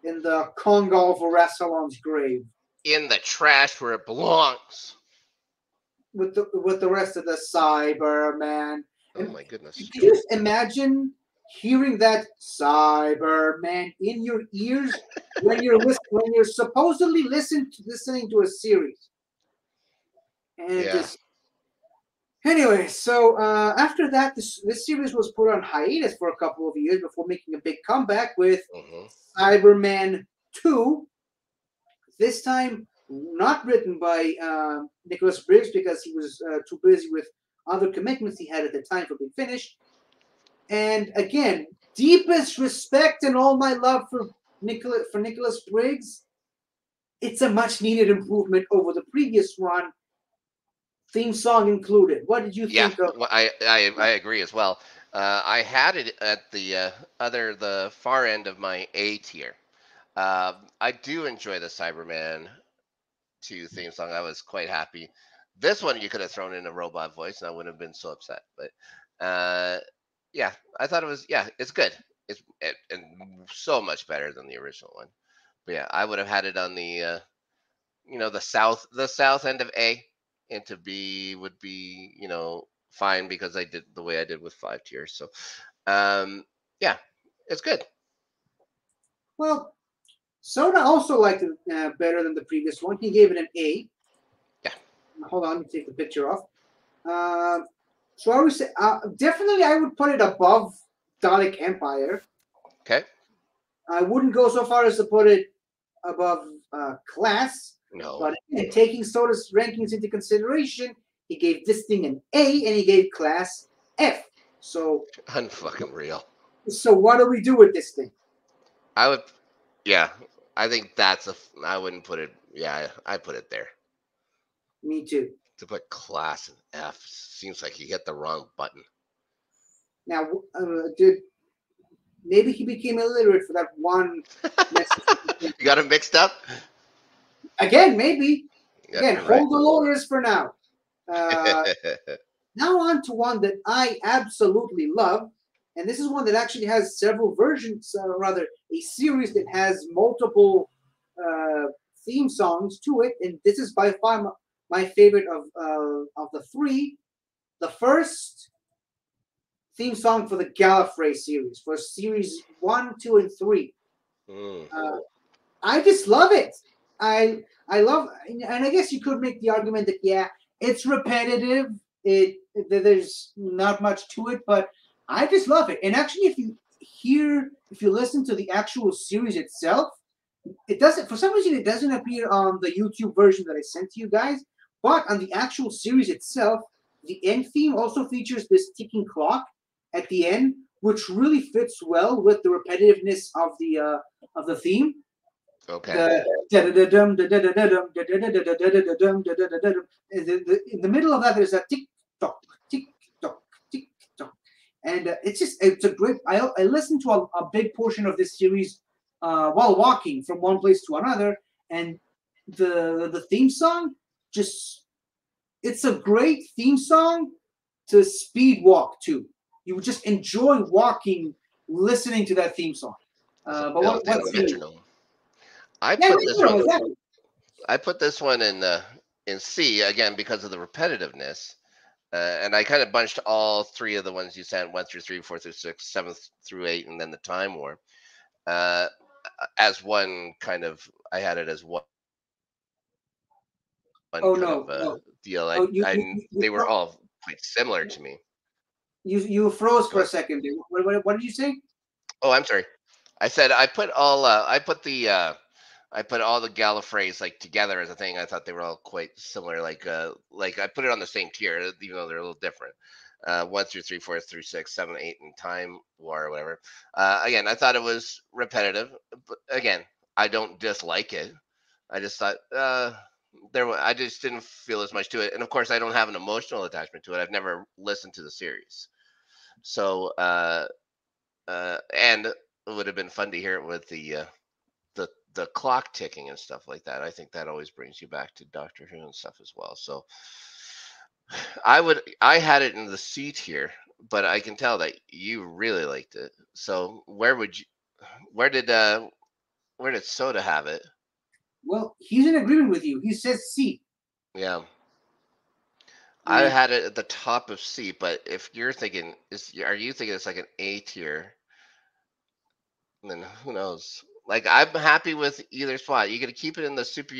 in the Congo for Rassalon's grave. In the trash where it belongs. With the rest of the Cyberman. Oh my goodness. Can you just imagine hearing that Cyberman in your ears when you're supposedly listening to a series, and Yeah. Anyway, so after that, this series was put on hiatus for a couple of years before making a big comeback with Hmm. Cyberman 2. This time, not written by Nicholas Briggs because he was too busy with other commitments he had at the time for being finished. And again, deepest respect and all my love for Nicholas Briggs. It's a much needed improvement over the previous one, theme song included. What did you Yeah, think of? well, I agree as well. I had it at the far end of my A tier. I do enjoy the Cyberman 2 theme song. I was quite happy. This one you could have thrown in a robot voice, and I wouldn't have been so upset. But uh, yeah, I thought it was, yeah, it's good. And so much better than the original one. But yeah, I would have had it on the south end of A, and to B would be fine because I did the way I did with 5 tiers. So um, yeah, it's good. Well, Soda also liked it better than the previous one. He gave it an A. Yeah. Hold on, let me take the picture off. So I would say definitely I would put it above Dalek Empire. Okay. I wouldn't go so far as to put it above Class, No. but in taking Soda's rankings into consideration, he gave this thing an A and he gave Class F. So, Unfucking real. so what do we do with this thing? I would. Yeah, I think I wouldn't put it. Yeah, I put it there. Me too. To put class in F seems like you hit the wrong button. Now, did maybe he became illiterate for that one message? You got it mixed up. Again, maybe. Yeah, Again, right. hold the lawyers for now. Now on to one that I absolutely love, and this is one that actually has several versions, rather a series that has multiple uh, theme songs to it, and this is by far my favorite of the three. The first theme song for the Gallifrey series, for series 1, 2, and 3. Mm. I just love it. I love, and I guess you could make the argument that yeah, it's repetitive. There's not much to it, but I just love it. And actually, if you listen to the actual series itself, it doesn't. For some reason, it doesn't appear on the YouTube version that I sent to you guys. But on the actual series itself, the end theme also features this ticking clock at the end, which really fits well with the repetitiveness of the theme. Okay. The in the middle of that there's a tick tock, tick tock, tick tock, and it's a great. I listened to a big portion of this series while walking from one place to another, and the theme song just it's a great theme song to speed walk to. You would just enjoy walking listening to that theme song. It's a But built-in what's the metronome. I yeah, put this no, one. exactly. I put this one in C again because of the repetitiveness. And I kind of bunched all three of the ones you sent, 1 through 3, 4 through 6, 7 through 8, and then the Time War, uh, as one kind of. I had it as one Oh kind no, of no. deal. Oh, They were all quite similar to me. you froze Go for a ahead. second. What did you say? Oh, I'm sorry. I said I put all the Gallifreys like together as a thing. I thought they were all quite similar. Like I put it on the same tier, even though they're a little different. 1 through 3, 4 through 6, 7, 8, and Time War or whatever. Again, I thought it was repetitive, but again, I don't dislike it. I just thought I just didn't feel as much to it, and of course, I don't have an emotional attachment to it. I've never listened to the series, so and it would have been fun to hear it with the clock ticking and stuff like that. I think that always brings you back to Doctor Who and stuff as well. So I had it in the C tier, but I can tell that you really liked it. So where did Soda have it? Well, he's in agreement with you. He says C. Yeah. I And had it at the top of C, but if you're thinking are you thinking it's like an A tier? Then who knows? Like I'm happy with either spot. You could keep it in the super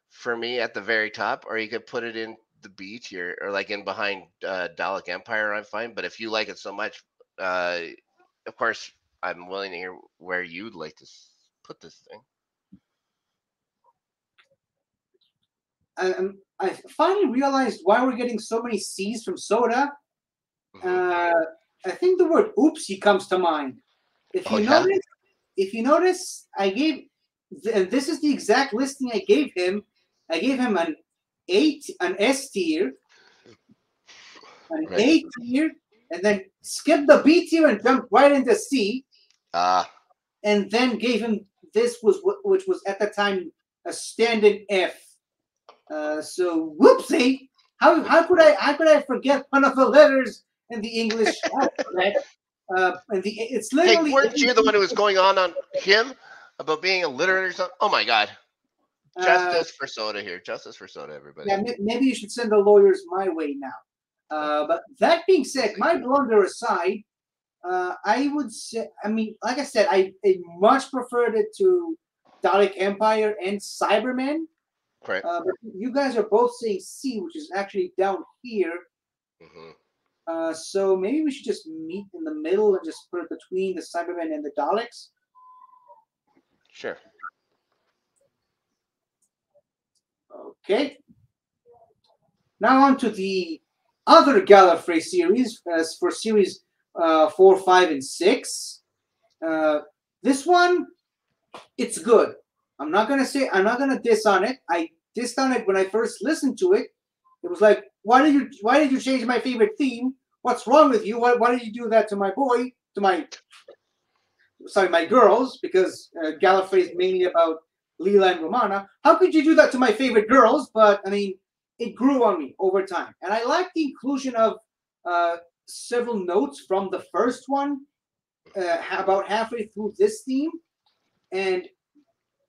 for me at the very top, or you could put it in the B tier or like in behind Dalek Empire, I'm fine. But if you like it so much, uh, of course, I'm willing to hear where you'd like to put this thing. I finally realized why we're getting so many C's from Soda. I think the word "oopsie" comes to mind. If Oh you yeah. notice, I gave, and this is the exact listing I gave him. I gave him an S tier, an Right. A tier, and then skipped the B tier and jumped right into C, and then gave him which was at the time a standard F. So whoopsie! How could I forget one of the letters in the English alphabet? And it's Hey, literally weren't you the one who was going on him about being illiterate or something? Oh my God. Justice for Soda here. Justice for Soda, everybody. Yeah, maybe you should send the lawyers my way now. But that being said, my blunder aside, I would say, I mean, like I said, I much preferred it to Dalek Empire and Cybermen. Right. But you guys are both saying C, which is actually down here. So maybe we should just meet in the middle and just put it between the Cybermen and the Daleks. Sure. Okay. Now on to the other Gallifrey series, as for series 4, 5, and 6. This one, it's good. I'm not gonna diss on it. I dissed on it when I first listened to it. It was like, why did you change my favorite theme? What's wrong with you? Why did you do that to my boy? My girls, because Gallifrey is mainly about Leela and Romana. How could you do that to my favorite girls? But I mean, it grew on me over time, and I like the inclusion of several notes from the first one, about halfway through this theme, and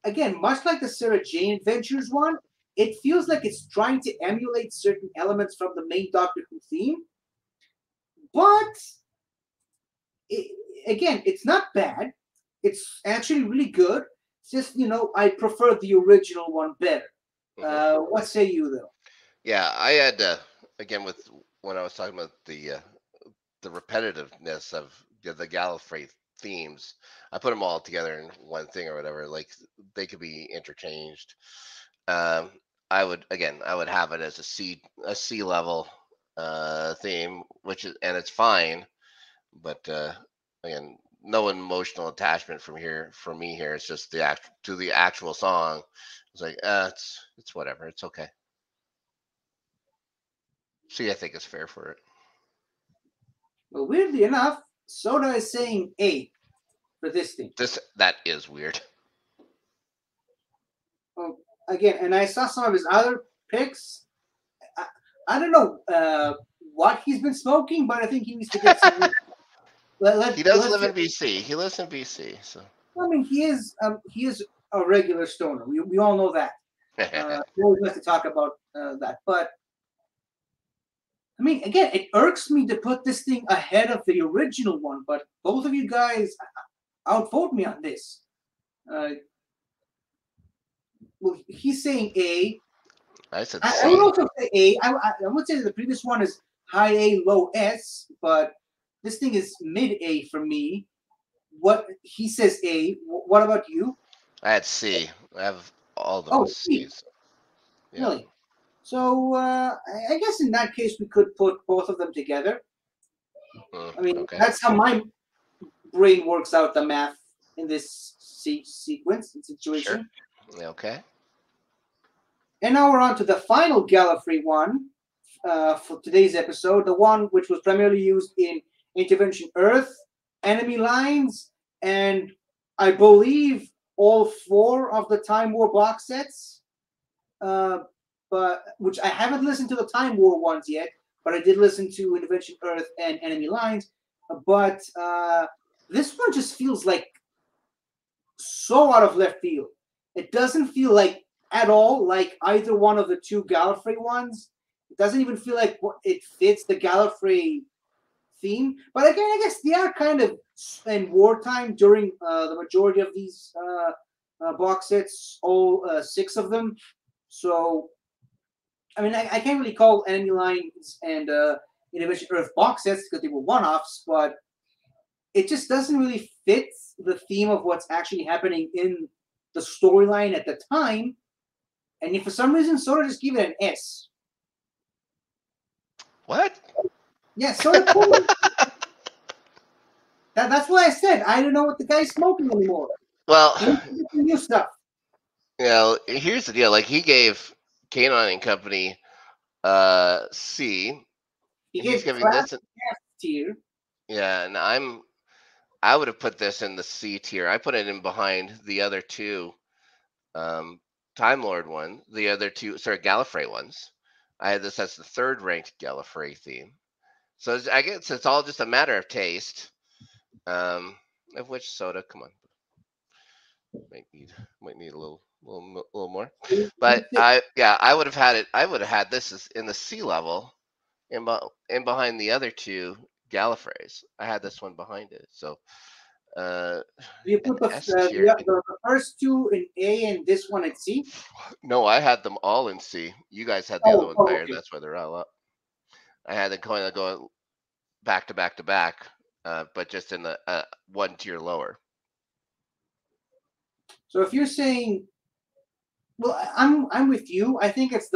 again, much like the Sarah Jane Adventures one, it feels like it's trying to emulate certain elements from the main Doctor Who theme, but again, it's not bad. It's actually really good. It's just, I prefer the original one better. What say you, though? Yeah, I had again with when I was talking about the repetitiveness of the Gallifrey themes. I put them all together in one thing or whatever. Like they could be interchanged. Um, I would have it as a C level theme, which is and it's fine, but again, no emotional attachment from here for me here. It's just the actual song. It's like it's whatever. It's okay. C, I think is fair for it. Well, weirdly enough, Soda is saying A for this thing. That is weird. Well, again, and I saw some of his other picks. I don't know what he's been smoking, but I think he needs to get some. He does live in BC. He lives in BC, so. I mean, he is a regular stoner. We all know that. We always like to talk about that, but I mean, again, it irks me to put this thing ahead of the original one, but both of you guys outvote me on this. Well, he's saying A. I said I C. would also say A. I would say that the previous one is high A, low S, but this thing is mid A for me. What he says A. What about you? I had C. I have all the C. C's. Yeah. Really? So I guess in that case we could put both of them together. I mean, okay. That's how my brain works out the math in this sequence and situation. Sure. Okay. And now we're on to the final Gallifrey one for today's episode, the one which was primarily used in Intervention Earth, Enemy Lines, and I believe all 4 of the Time War box sets. But which I haven't listened to the Time War ones yet, but I did listen to Intervention Earth and Enemy Lines. But this one just feels like so out of left field. It doesn't feel like at all like either one of the 2 Gallifrey ones. It doesn't even feel like it fits the Gallifrey theme. But again, I guess they are kind of in wartime during the majority of these box sets, all 6 of them. So I mean, I can't really call Enemy Lines and Innovation Earth box sets because they were one-offs, but it just doesn't really fit the theme of what's actually happening in the storyline at the time. And if for some reason Soda just give it an S. What? Yeah, Soda totally. That's why I said I don't know what the guy's smoking anymore. Well, He needs to get some new stuff. you know, here's the deal. Like he gave Canine and Company C. He He's gave giving class this. F tier. Yeah, and I would have put this in the C tier. I put it in behind the other two Time Lord one, the other two, sorry, Gallifrey ones. I had this as the third ranked Gallifrey theme. So I guess it's all just a matter of taste. Of which Soda, come on, might need a little more. But I would have had it. I would have had this as in the C level, in behind the other two Gallifreys. I had this one behind it. So You an put the, S tier. the first two in A and this one at C. No, I had them all in C. You guys had the other one higher. Okay. That's why they're all up. I had them going back to back to back, but just in the one tier lower. So if you're saying, well, I'm with you. I think it's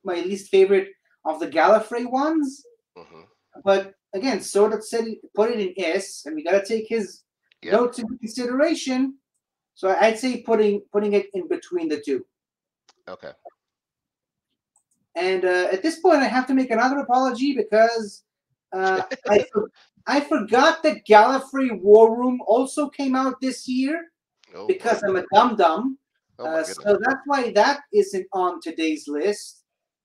my least favorite of the Gallifrey ones. Hmm. But again, Soda said put it in S, and we gotta take his Yep. notes into consideration. So I'd say putting it in between the two. Okay. And at this point, I have to make another apology because I forgot that Gallifrey War Room also came out this year Oh, because I'm a dum-dum. oh my goodness. So that's why that isn't on today's list.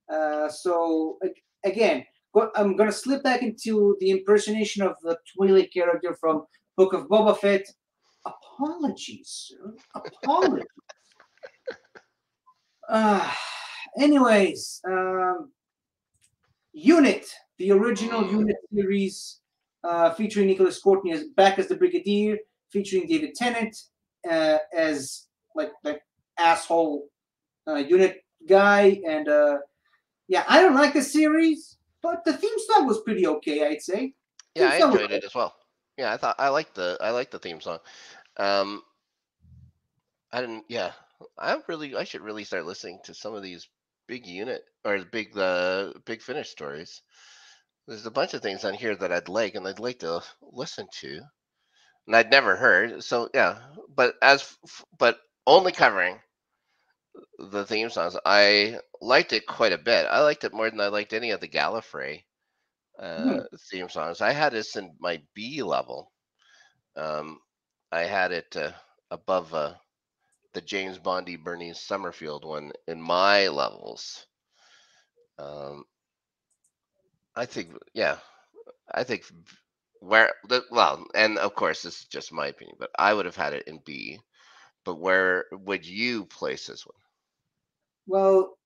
So again, I'm going to slip back into the impersonation of the Twi'lek character from Book of Boba Fett. Apologies, sir. Apologies. Anyways, Unit, the original Unit series, featuring Nicholas Courtney as back as the Brigadier, featuring David Tennant as like asshole Unit guy, and yeah, I don't like the series, but the theme song was pretty okay, I'd say. Yeah, I Theme song enjoyed it as well. Yeah, I liked the theme song. I didn't. Yeah, I should really start listening to some of these big unit or big finish stories. There's a bunch of things on here that and I'd like to listen to, and I'd never heard. So yeah, but but only covering the theme songs, I liked it quite a bit. I liked it more than I liked any of the Gallifrey theme songs. I had this in my B level. I had it above the James Bondy Bernice Summerfield one in my levels. I think, yeah, I think well, and of course this is just my opinion, but I would have had it in B. But where would you place this one? Well,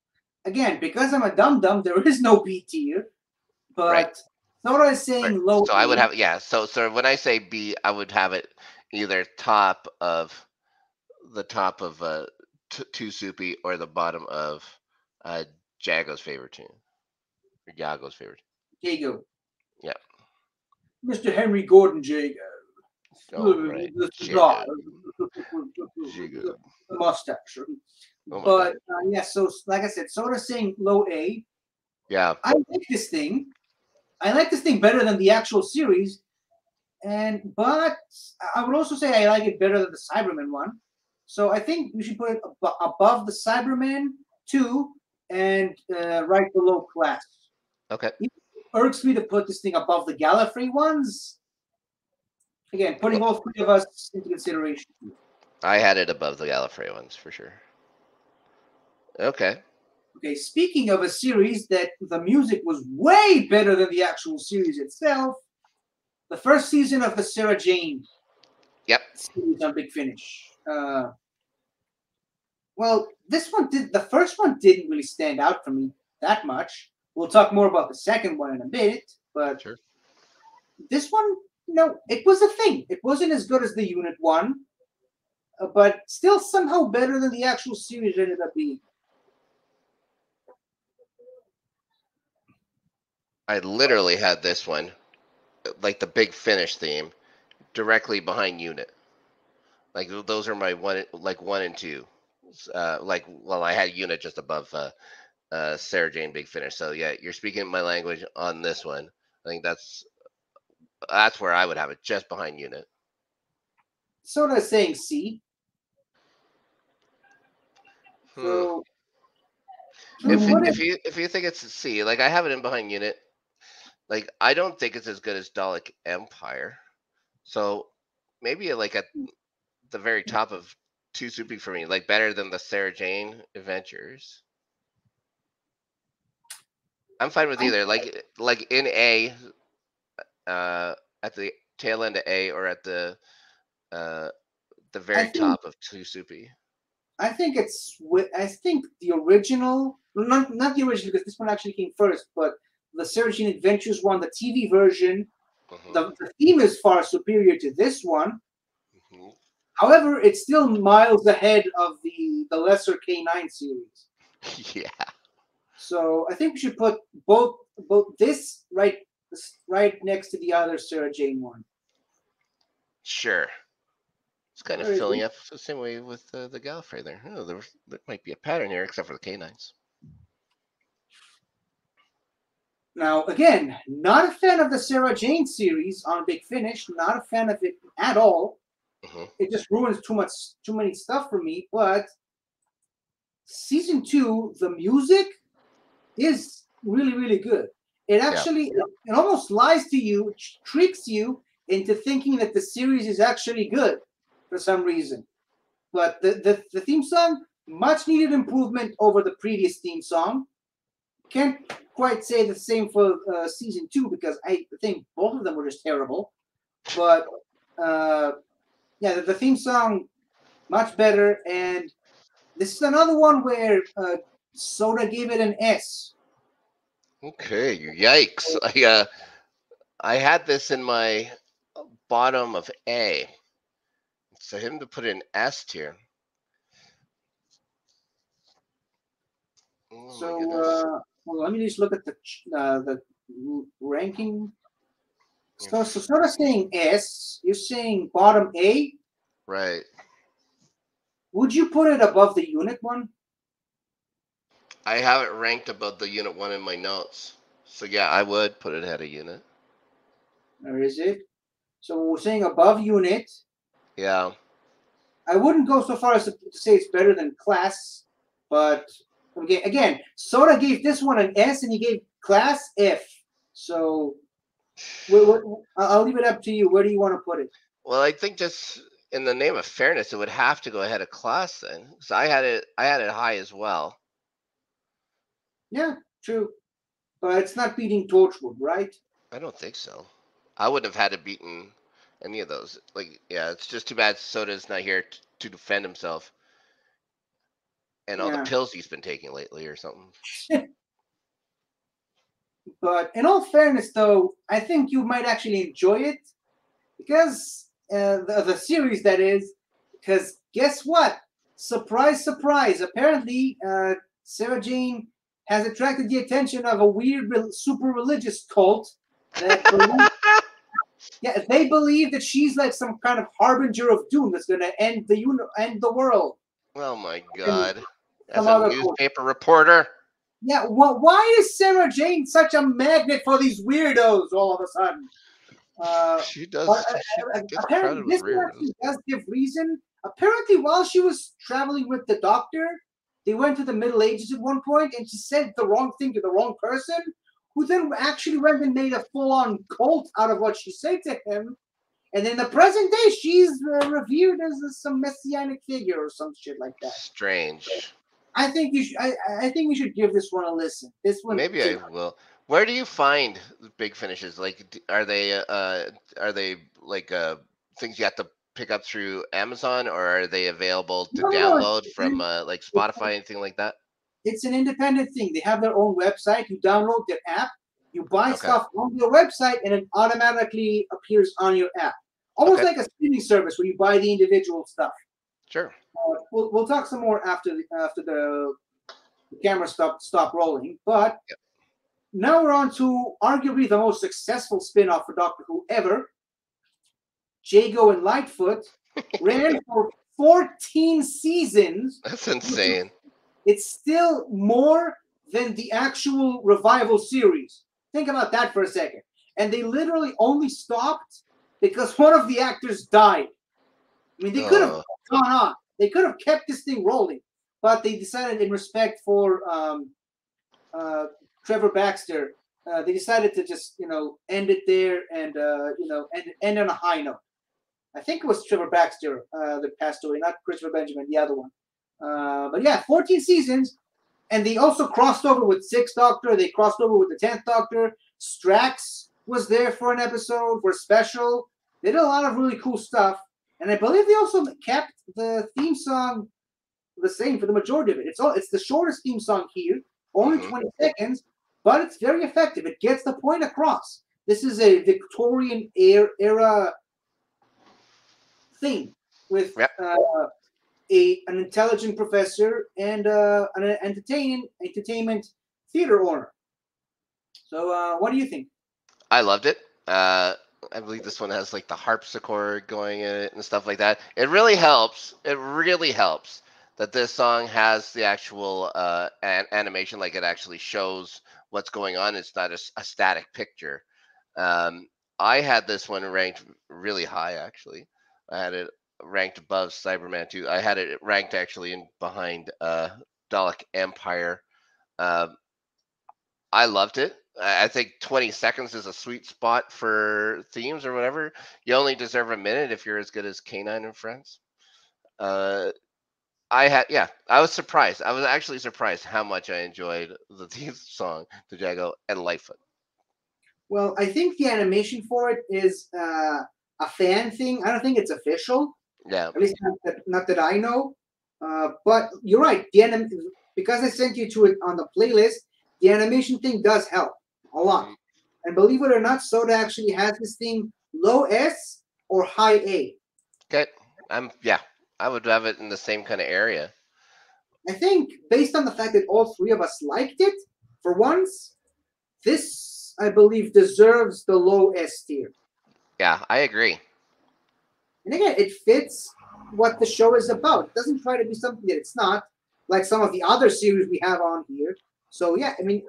again, because I'm a dum-dum, there is no B tier, Right. but Sora is Right. saying low So I would A. have, yeah. So when I say B, I would have it either top of Too Soupy or the bottom of Jago's favorite tune or Yago's favorite. Jago. Yeah. Mr. Henry Gordon Jago. Oh, right. The Jago. cigar. Jago. The mustache. Oh my But God. yeah, so like I said, Soda saying low A. Yeah. I like this thing. I like this thing better than the actual series, but I would also say I like it better than the Cyberman one. So I think we should put it above the Cyberman 2 and right below Class. Okay. It irks me to put this thing above the Gallifrey ones. Again, putting all three of us into consideration. I had it above the Gallifrey ones for sure. Okay. Okay, speaking of a series that the music was way better than the actual series itself, the first season of the Sarah Jane Yep. series on Big Finish. Well, the first one didn't really stand out for me that much. We'll talk more about the second one in a minute, but Sure. this one, it was a thing. It wasn't as good as the Unit one, but still somehow better than the actual series ended up being. I literally had this one, like the Big Finish theme, directly behind Unit. Like those are my one and two. Well, I had Unit just above Sarah Jane Big Finish. So yeah, you're speaking my language on this one. I think that's where I would have it, just behind Unit. Sort of saying C. So If you think it's a C, like I have it in behind Unit. Like I don't think it's as good as Dalek Empire. So maybe like at the very top of Too Soupy for me, like better than the Sarah Jane Adventures. I'm fine with either. Like in A, at the tail end of A, or at uh the very top of Too Soupy. I think I think the original, not the original, because this one actually came first, but the Sarah Jane Adventures one, the TV version, the theme is far superior to this one. However, it's still miles ahead of the lesser K9 series. Yeah. So I think we should put both this right next to the other Sarah Jane one. Sure. It's kind of filling up the same way with the Gallifrey there. Oh, there might be a pattern here, except for the K9s. Now, again, not a fan of the Sarah Jane series on Big Finish. Not a fan of it at all. It just ruins too many stuff for me. But season 2, the music is really, really good. It actually it almost lies to you, tricks you into thinking that the series is actually good for some reason. But the theme song, much needed improvement over the previous theme song. Can't quite say the same for season 2 because I think both of them were just terrible. But yeah, the theme song much better, and this is another one where Soda gave it an S. Okay, yikes! I had this in my bottom of A. So him to put an S tier. Oh, So well, let me just look at the ranking. So sort of saying S, you're saying bottom A. Right. Would you put it above the Unit one? I have it ranked above the Unit 1 in my notes. So yeah, I would put it ahead of Unit. Or is it? So we're saying above Unit. Yeah. I wouldn't go so far as to say it's better than Class, but okay, again, Soda gave this one an S and he gave Class F. So I'll leave it up to you. Where do you want to put it? Well, I think just in the name of fairness, it would have to go ahead of Class then. So I had it high as well. Yeah, true. But it's not beating Torchwood, right? I don't think so. I wouldn't have had it beaten any of those. Like, yeah, it's just too bad Soda's not here to defend himself and all the pills he's been taking lately or something. But in all fairness, though, I think you might actually enjoy it because the series, that is. Because guess what? Surprise, surprise! Apparently, Sarah Jane has attracted the attention of a weird, super religious cult that they believe that she's like some kind of harbinger of doom that's going to end the world. Oh my God! As a newspaper reporter. Yeah, well, why is Sarah Jane such a magnet for these weirdos all of a sudden? She does. Apparently, this actually does give reason. Apparently, while she was traveling with the Doctor, they went to the Middle Ages at one point, and she said the wrong thing to the wrong person, who then actually went and made a full-on cult out of what she said to him. And in the present day, she's revered as some messianic figure or some shit like that. Strange. I think you should. I think you should give this one a listen. This one. Maybe I will. Where do you find the Big Finishes? Like, are they like things you have to pick up through Amazon, or are they available to download from like Spotify, anything like that? It's an independent thing. They have their own website. You download their app. You buy stuff on their website, and it automatically appears on your app, almost like a streaming service where you buy the individual stuff. Sure. We'll talk some more after the the camera stopped rolling. But Yep. now we're on to arguably the most successful spin-off for Doctor Who ever. Jago and Lightfoot ran for 14 seasons. That's insane. It's still more than the actual revival series. Think about that for a second. And they literally only stopped because one of the actors died. I mean, they could have gone on. They could have kept this thing rolling, but they decided, in respect for Trevor Baxter, they decided to just end it there and end on a high note. I think it was Trevor Baxter that passed away, not Christopher Benjamin, the other one. But yeah, 14 seasons, and they also crossed over with Sixth Doctor. They crossed over with the 10th Doctor. Strax was there for an episode, for a special. They did a lot of really cool stuff, and I believe they also kept the theme song the same for the majority of it. It's the shortest theme song here, only 20 seconds, but it's very effective. It gets the point across. This is a Victorian era thing with an intelligent professor and an entertainment theater owner. So what do you think? I loved it. I believe this one has like the harpsichord going in it and stuff like that. It really helps. It really helps that this song has the actual animation, like it actually shows what's going on. It's not a static picture. I had this one ranked really high, actually. I had it ranked above Cyberman 2. I had it ranked actually in behind Dalek Empire. I loved it. I think 20 seconds is a sweet spot for themes or whatever. You only deserve a minute if you're as good as K9 and Friends. I was surprised. I was actually surprised how much I enjoyed the theme song to Jago and Lightfoot. Well, I think the animation for it is a fan thing. I don't think it's official. Yeah. At least not that I know. But you're right. Because I sent you to it on the playlist, the animation thing does help a lot. And believe it or not, Soda actually has this thing low S or high A. Okay. I would have it in the same kind of area. I think based on the fact that all three of us liked it, for once, this, I believe, deserves the low S tier. Yeah, I agree. And again, it fits what the show is about. It doesn't try to be something that it's not, like some of the other series we have on here. So yeah, I mean,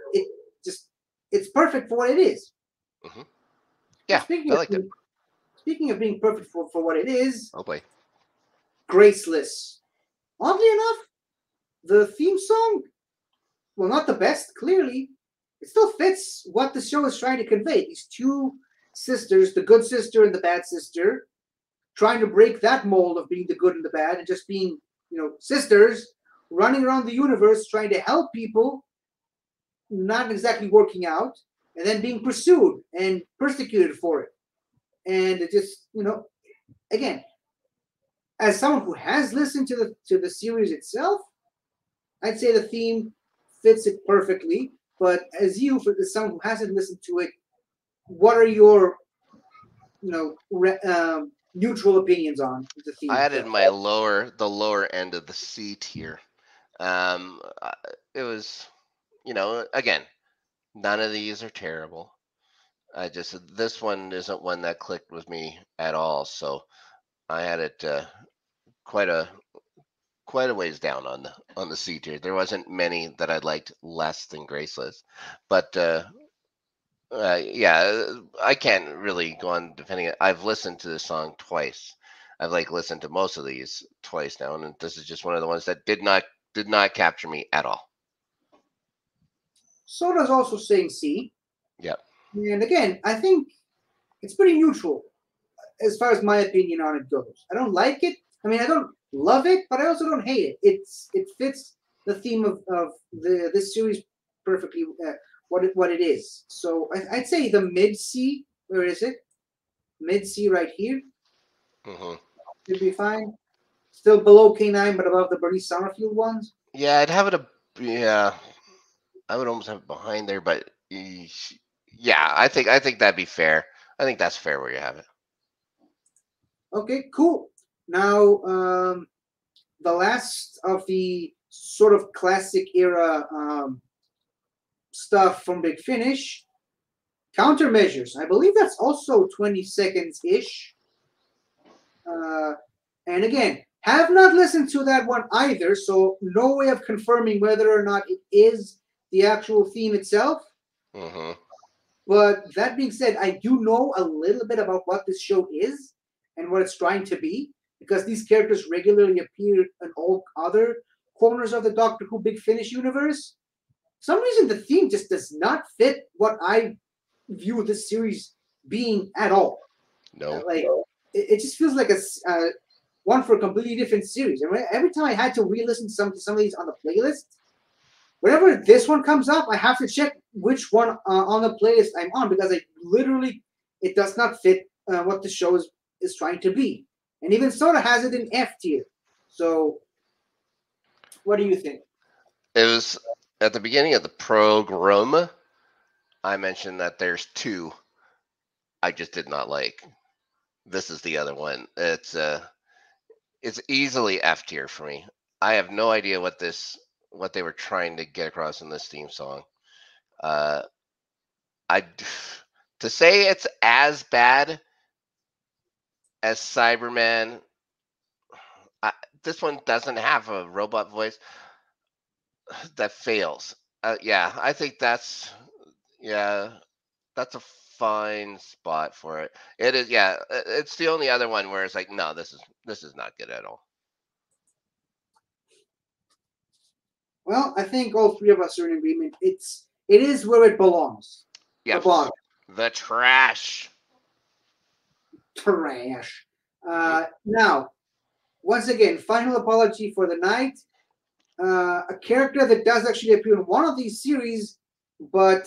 it's perfect for what it is. Mm-hmm. Yeah, I liked it. Speaking of being perfect for what it is, oh boy, Graceless. Oddly enough, the theme song, well, not the best, clearly, it still fits what the show is trying to convey. These two sisters, the good sister and the bad sister, trying to break that mold of being the good and the bad and just being, sisters, running around the universe trying to help people, not exactly working out, and then being pursued and persecuted for it. And it just, again, as someone who has listened to the series itself, I'd say the theme fits it perfectly. But as someone who hasn't listened to it, what are your, neutral opinions on the theme? I added the lower end of the C tier. It was, again, none of these are terrible. This one isn't one that clicked with me at all. So I had it quite a ways down on the C tier. There wasn't many that I liked less than Graceless, but I can't really go on defending it. I've listened to this song twice. I've listened to most of these twice now, and this is just one of the ones that did not capture me at all. Soda's also saying C. Yep. And again, I think it's pretty neutral as far as my opinion on it goes. I don't like it. I mean, I don't love it, but I also don't hate it. It fits the theme of this series perfectly. What it is. So I'd say the mid C. Where is it? Mid C right here. Mm-hmm. Should be fine. Still below K9, but above the Bernice Summerfield ones. Yeah, I'd have it I would almost have it behind there, but yeah, I think that'd be fair. I think that's fair where you have it. Okay, cool. Now, the last of the sort of classic era stuff from Big Finish. Countermeasures, I believe that's also 20 seconds ish. And again, have not listened to that one either, so no way of confirming whether or not it is the actual theme itself. Mm-hmm. But that being said, I do know a little bit about what this show is and what it's trying to be, because these characters regularly appear in all other corners of the Doctor Who Big Finish universe. For some reason, the theme just does not fit what I view this series being at all. No. Like, it just feels like a one for a completely different series. And every time I had to re-listen to some of these on the playlist, whenever this one comes up, I have to check which one on the playlist I'm on, because it does not fit what the show is trying to be. And even Soda has it in F tier. So, what do you think? It was at the beginning of the program. I mentioned that there's two I just did not like. This is the other one. It's easily F tier for me. I have no idea what they were trying to get across in this theme song. To say it's as bad as Cyberman. This one doesn't have a robot voice. That fails. Yeah, I think that's a fine spot for it. It is. Yeah, it's the only other one where it's like, no, this is not good at all. Well, I think all three of us are in agreement. It is where it belongs. Yeah, The bottom. the trash. Trash. Now, once again, final apology for the night. A character that does actually appear in one of these series, but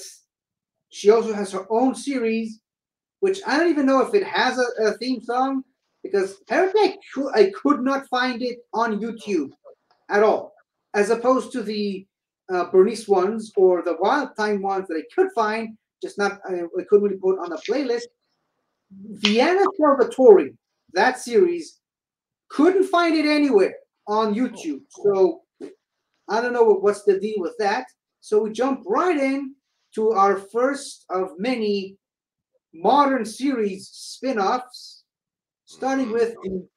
she also has her own series, which I don't even know if it has a theme song, because apparently I could not find it on YouTube at all, as opposed to the Bernice ones or the Wild Time ones that I could find, just not I couldn't really put on the playlist. Vienna Salvatore, that series, couldn't find it anywhere on YouTube. So I don't know what's the deal with that. So we jump right in to our first of many modern series spin-offs, starting with the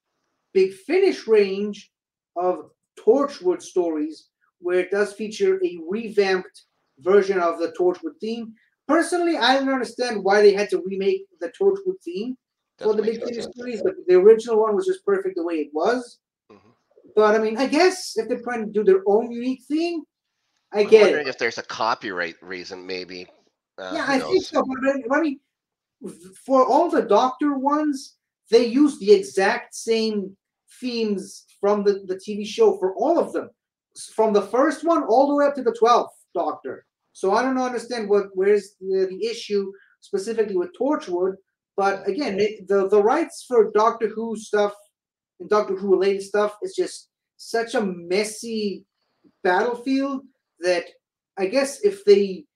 Big Finish range of Torchwood stories, where it does feature a revamped version of the Torchwood theme. Personally, I don't understand why they had to remake the Torchwood theme for the Big Finish series, but the original one was just perfect the way it was. Mm-hmm. But I mean, I guess if they're trying to do their own unique theme, I'm get wondering it. if there's a copyright reason, maybe. Yeah, I think so. But I mean, for all the Doctor ones, they use the exact same themes from the TV show for all of them, from the first one all the way up to the 12th Doctor. So I don't understand where's the issue specifically with Torchwood. But again, the rights for Doctor Who stuff and Doctor Who related stuff is just such a messy battlefield that I guess if they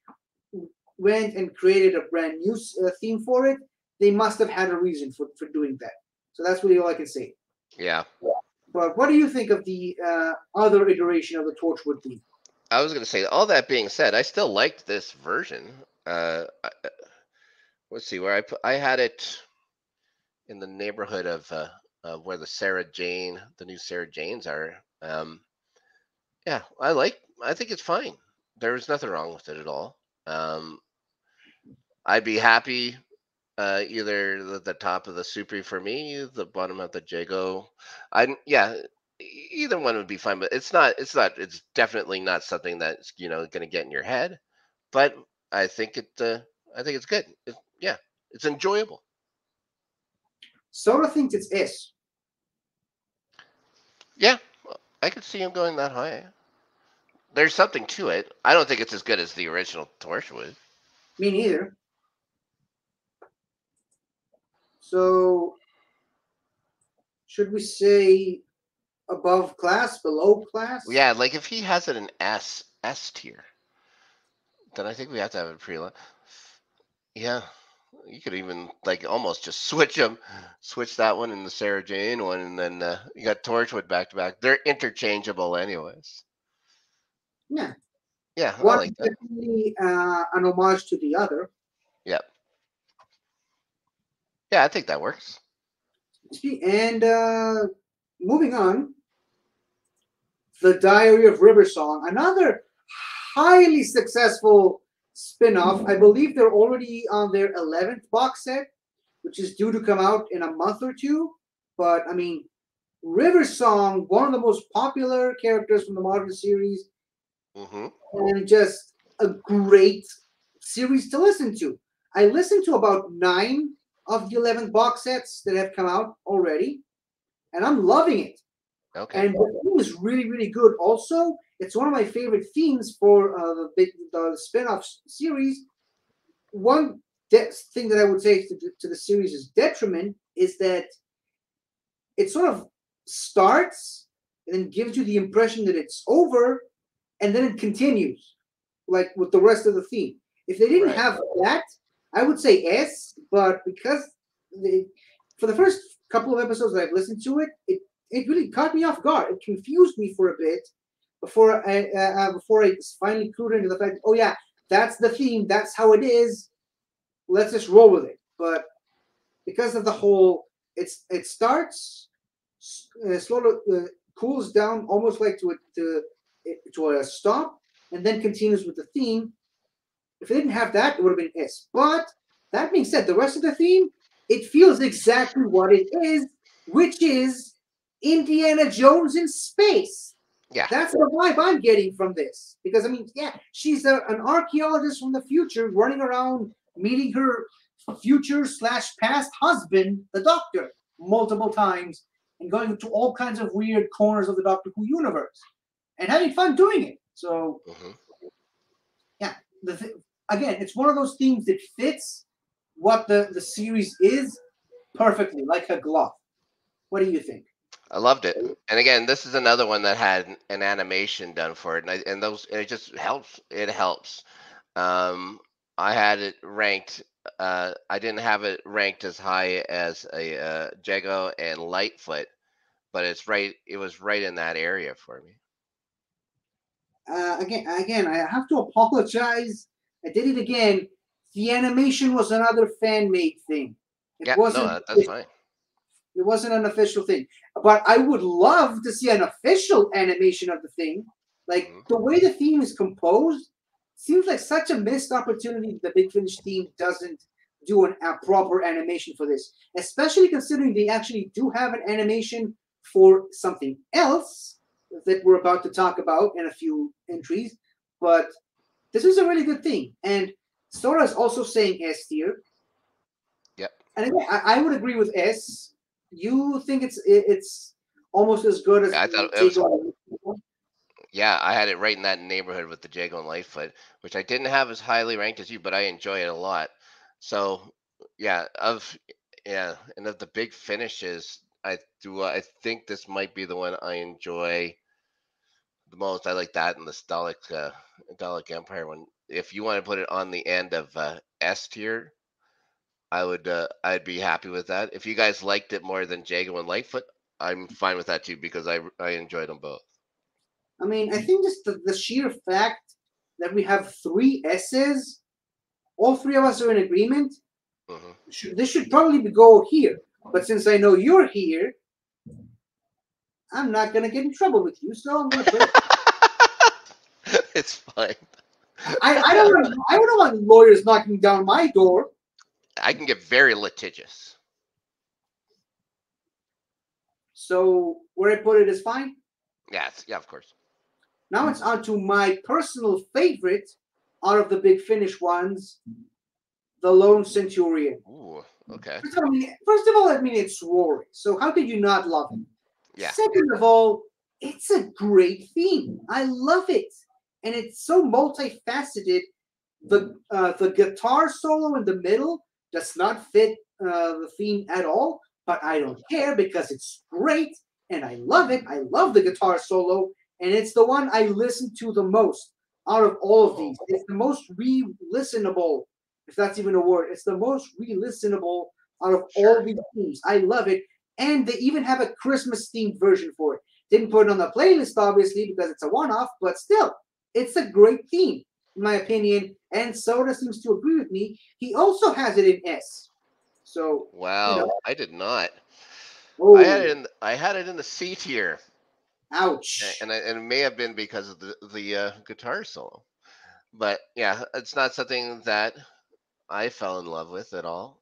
went and created a brand new theme for it, they must have had a reason for doing that. So that's really all I can say. Yeah. But what do you think of the other iteration of the Torchwood theme? I was going to say, all that being said, I still liked this version. Let's see where I had it in the neighborhood of where the new Sarah Janes are. Yeah, I think it's fine. There was nothing wrong with it at all. I'd be happy either the top of the Supri for me, the bottom of the Jago. Either one would be fine, but it's definitely not something that's going to get in your head. But I think it's good. It's enjoyable. Soda thinks it's S. Yeah, I could see him going that high. There's something to it. I don't think it's as good as the original Torchwood. Me neither. So, should we say above class, below class? Yeah, like if he has it in S tier, then I think we have to have it pre-line. Yeah, you could even like almost just switch that one and the Sarah Jane one, and then you got Torchwood back to back. They're interchangeable, anyways. Yeah. Yeah, I One like is that. definitely an homage to the other. Yep. Yeah, I think that works. And moving on, The Diary of River Song, another highly successful spin-off. I believe they're already on their 11th box set, which is due to come out in a month or two. But I mean, River Song, one of the most popular characters from the Marvel series, Mm-hmm. and just a great series to listen to. I listened to about 9 of the 11 box sets that have come out already, and I'm loving it. Okay. And the theme is really, really good. Also, it's one of my favorite themes for the spin-off series. One thing that I would say to the series' detriment is that it sort of starts and then gives you the impression that it's over, and then it continues, like with the rest of the theme. If they didn't Right. have that, I would say S, but because for the first couple of episodes that I've listened to it really caught me off guard. It confused me for a bit before I finally clued into the fact, oh yeah, that's the theme, that's how it is. Let's just roll with it. But because of the whole, it starts slowly, cools down almost like to a stop, and then continues with the theme. If it didn't have that, it would have been S. But that being said, the rest of the theme, it feels exactly what it is, which is Indiana Jones in space. Yeah. That's the vibe I'm getting from this. Because, I mean, yeah, she's an archaeologist from the future running around meeting her future/past husband, the Doctor, multiple times and going to all kinds of weird corners of the Doctor Who universe and having fun doing it. So, Mm-hmm. yeah, again, it's one of those themes that fits what the series is perfectly, like a glove. What do you think? I loved it. And again, this is another one that had an animation done for it, and it just helps. It helps. Um, I had it ranked. I didn't have it ranked as high as a Jago and Lightfoot, but it's right. It was right in that area for me. Again, I have to apologize. I did it again. The animation was another fan-made thing. It Yeah, no, wasn't. that's fine. It wasn't an official thing. But I would love to see an official animation of the thing. Like Mhm. the way the theme is composed seems like such a missed opportunity that the Big Finish team doesn't do a proper animation for this. Especially considering they actually do have an animation for something else that we're about to talk about in a few entries. But this is a really good thing. And Sora is also saying S tier. Yep. And again, I would agree with S. You think it's almost as good as I thought it was. Jago? Yeah, I had it right in that neighborhood with the Jago and Lightfoot, which I didn't have as highly ranked as you, but I enjoy it a lot. So, yeah, and of the big finishes, I think this might be the one I enjoy the most. I like that and the Dalek Empire one. If you want to put it on the end of S tier, I'd be happy with that. If you guys liked it more than Jago and Lightfoot, I'm fine with that too because I enjoyed them both. I mean, I think just the sheer fact that we have 3 S's, all 3 of us are in agreement. Hmm. This should probably go here. But since I know you're here, I'm not gonna get in trouble with you, so I'm gonna put it. It's fine. I don't want lawyers knocking down my door. I can get very litigious. So where I put it is fine. Yes, yeah, of course. Now it's on to my personal favorite out of the Big Finish ones, the Lone Centurion. Ooh, okay. First of all, I mean, it's Rory. So how could you not love it? Yeah. Second of all, it's a great theme. I love it. And it's so multifaceted. The guitar solo in the middle does not fit the theme at all, but I don't care because it's great and I love it. I love the guitar solo, and it's the one I listen to the most out of all of these. It's the most re-listenable, if that's even a word. It's the most re-listenable out of all these themes. I love it. And they even have a Christmas themed version for it. Didn't put it on the playlist, obviously, because it's a one-off, but still, it's a great theme, in my opinion. And Soda seems to agree with me. He also has it in S. So, you know, Wow, I did not. oh, I had it in the C tier, ouch. and it may have been because of the guitar solo. But yeah, it's not something that I fell in love with at all.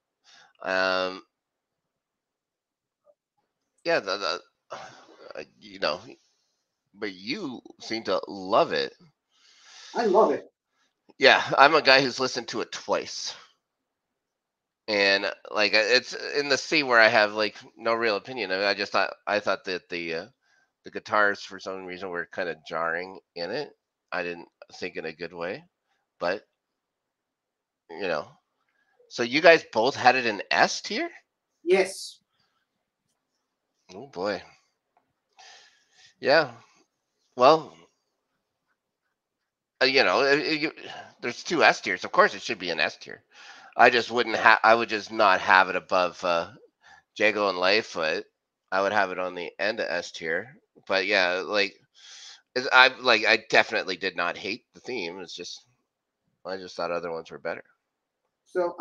Um, yeah, you know, but you seem to love it. I love it. Yeah, I'm a guy who's listened to it twice, and like it's in the C where I have like no real opinion. I just I thought that the guitars for some reason were kind of jarring in it. I didn't think in a good way, but you know. So you guys both had it in S tier? Yes. Oh boy. Yeah. Well, there's two S tiers. Of course, it should be an S tier. I just wouldn't have. I would just not have it above Jago and Lightfoot. I would have it on the end of S tier. But yeah, like I definitely did not hate the theme. It's just I just thought other ones were better. So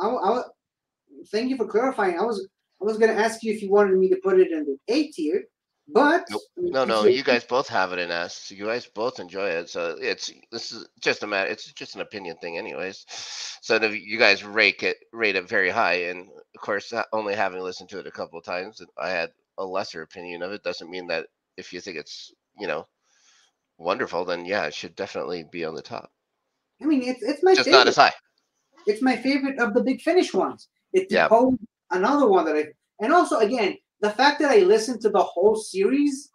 thank you for clarifying. I was going to ask you if you wanted me to put it in the A tier, but Nope. I mean, No, since no, you you guys both have it in S. You guys both enjoy it, so this is just a matter. It's just an opinion thing, anyways. So if you guys rate it very high, and of course, only having listened to it a couple of times, I had a lesser opinion of it. Doesn't mean that if you think it's wonderful, then yeah, it should definitely be on the top. I mean, it's my Just not as favorite. high. It's my favorite of the Big Finish ones. It Yeah, deposed another one that and also again, the fact that I listened to the whole series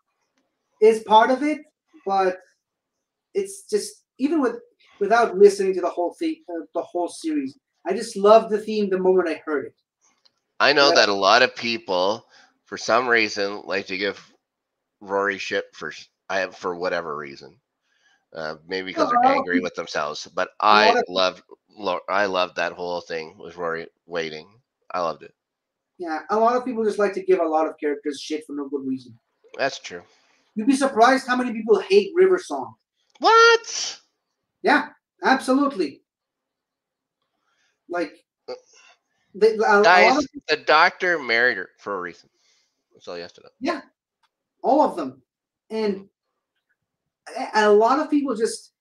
is part of it, but it's just even without listening to the whole series, I just loved the theme the moment I heard it. I know But that a lot of people, for some reason, like to give Rory shit for whatever reason. Maybe a because they're lot of angry people, with themselves. But a lot I loved that whole thing with Rory waiting. I loved it. yeah, a lot of people just like to give a lot of characters shit for no good reason. That's true. You'd be surprised how many people hate River Song. What? Yeah, absolutely. Like Uh, a lot Guys, of the doctor married her for a reason. That's all you have to know. yeah, all of them, Mhm. and a lot of people just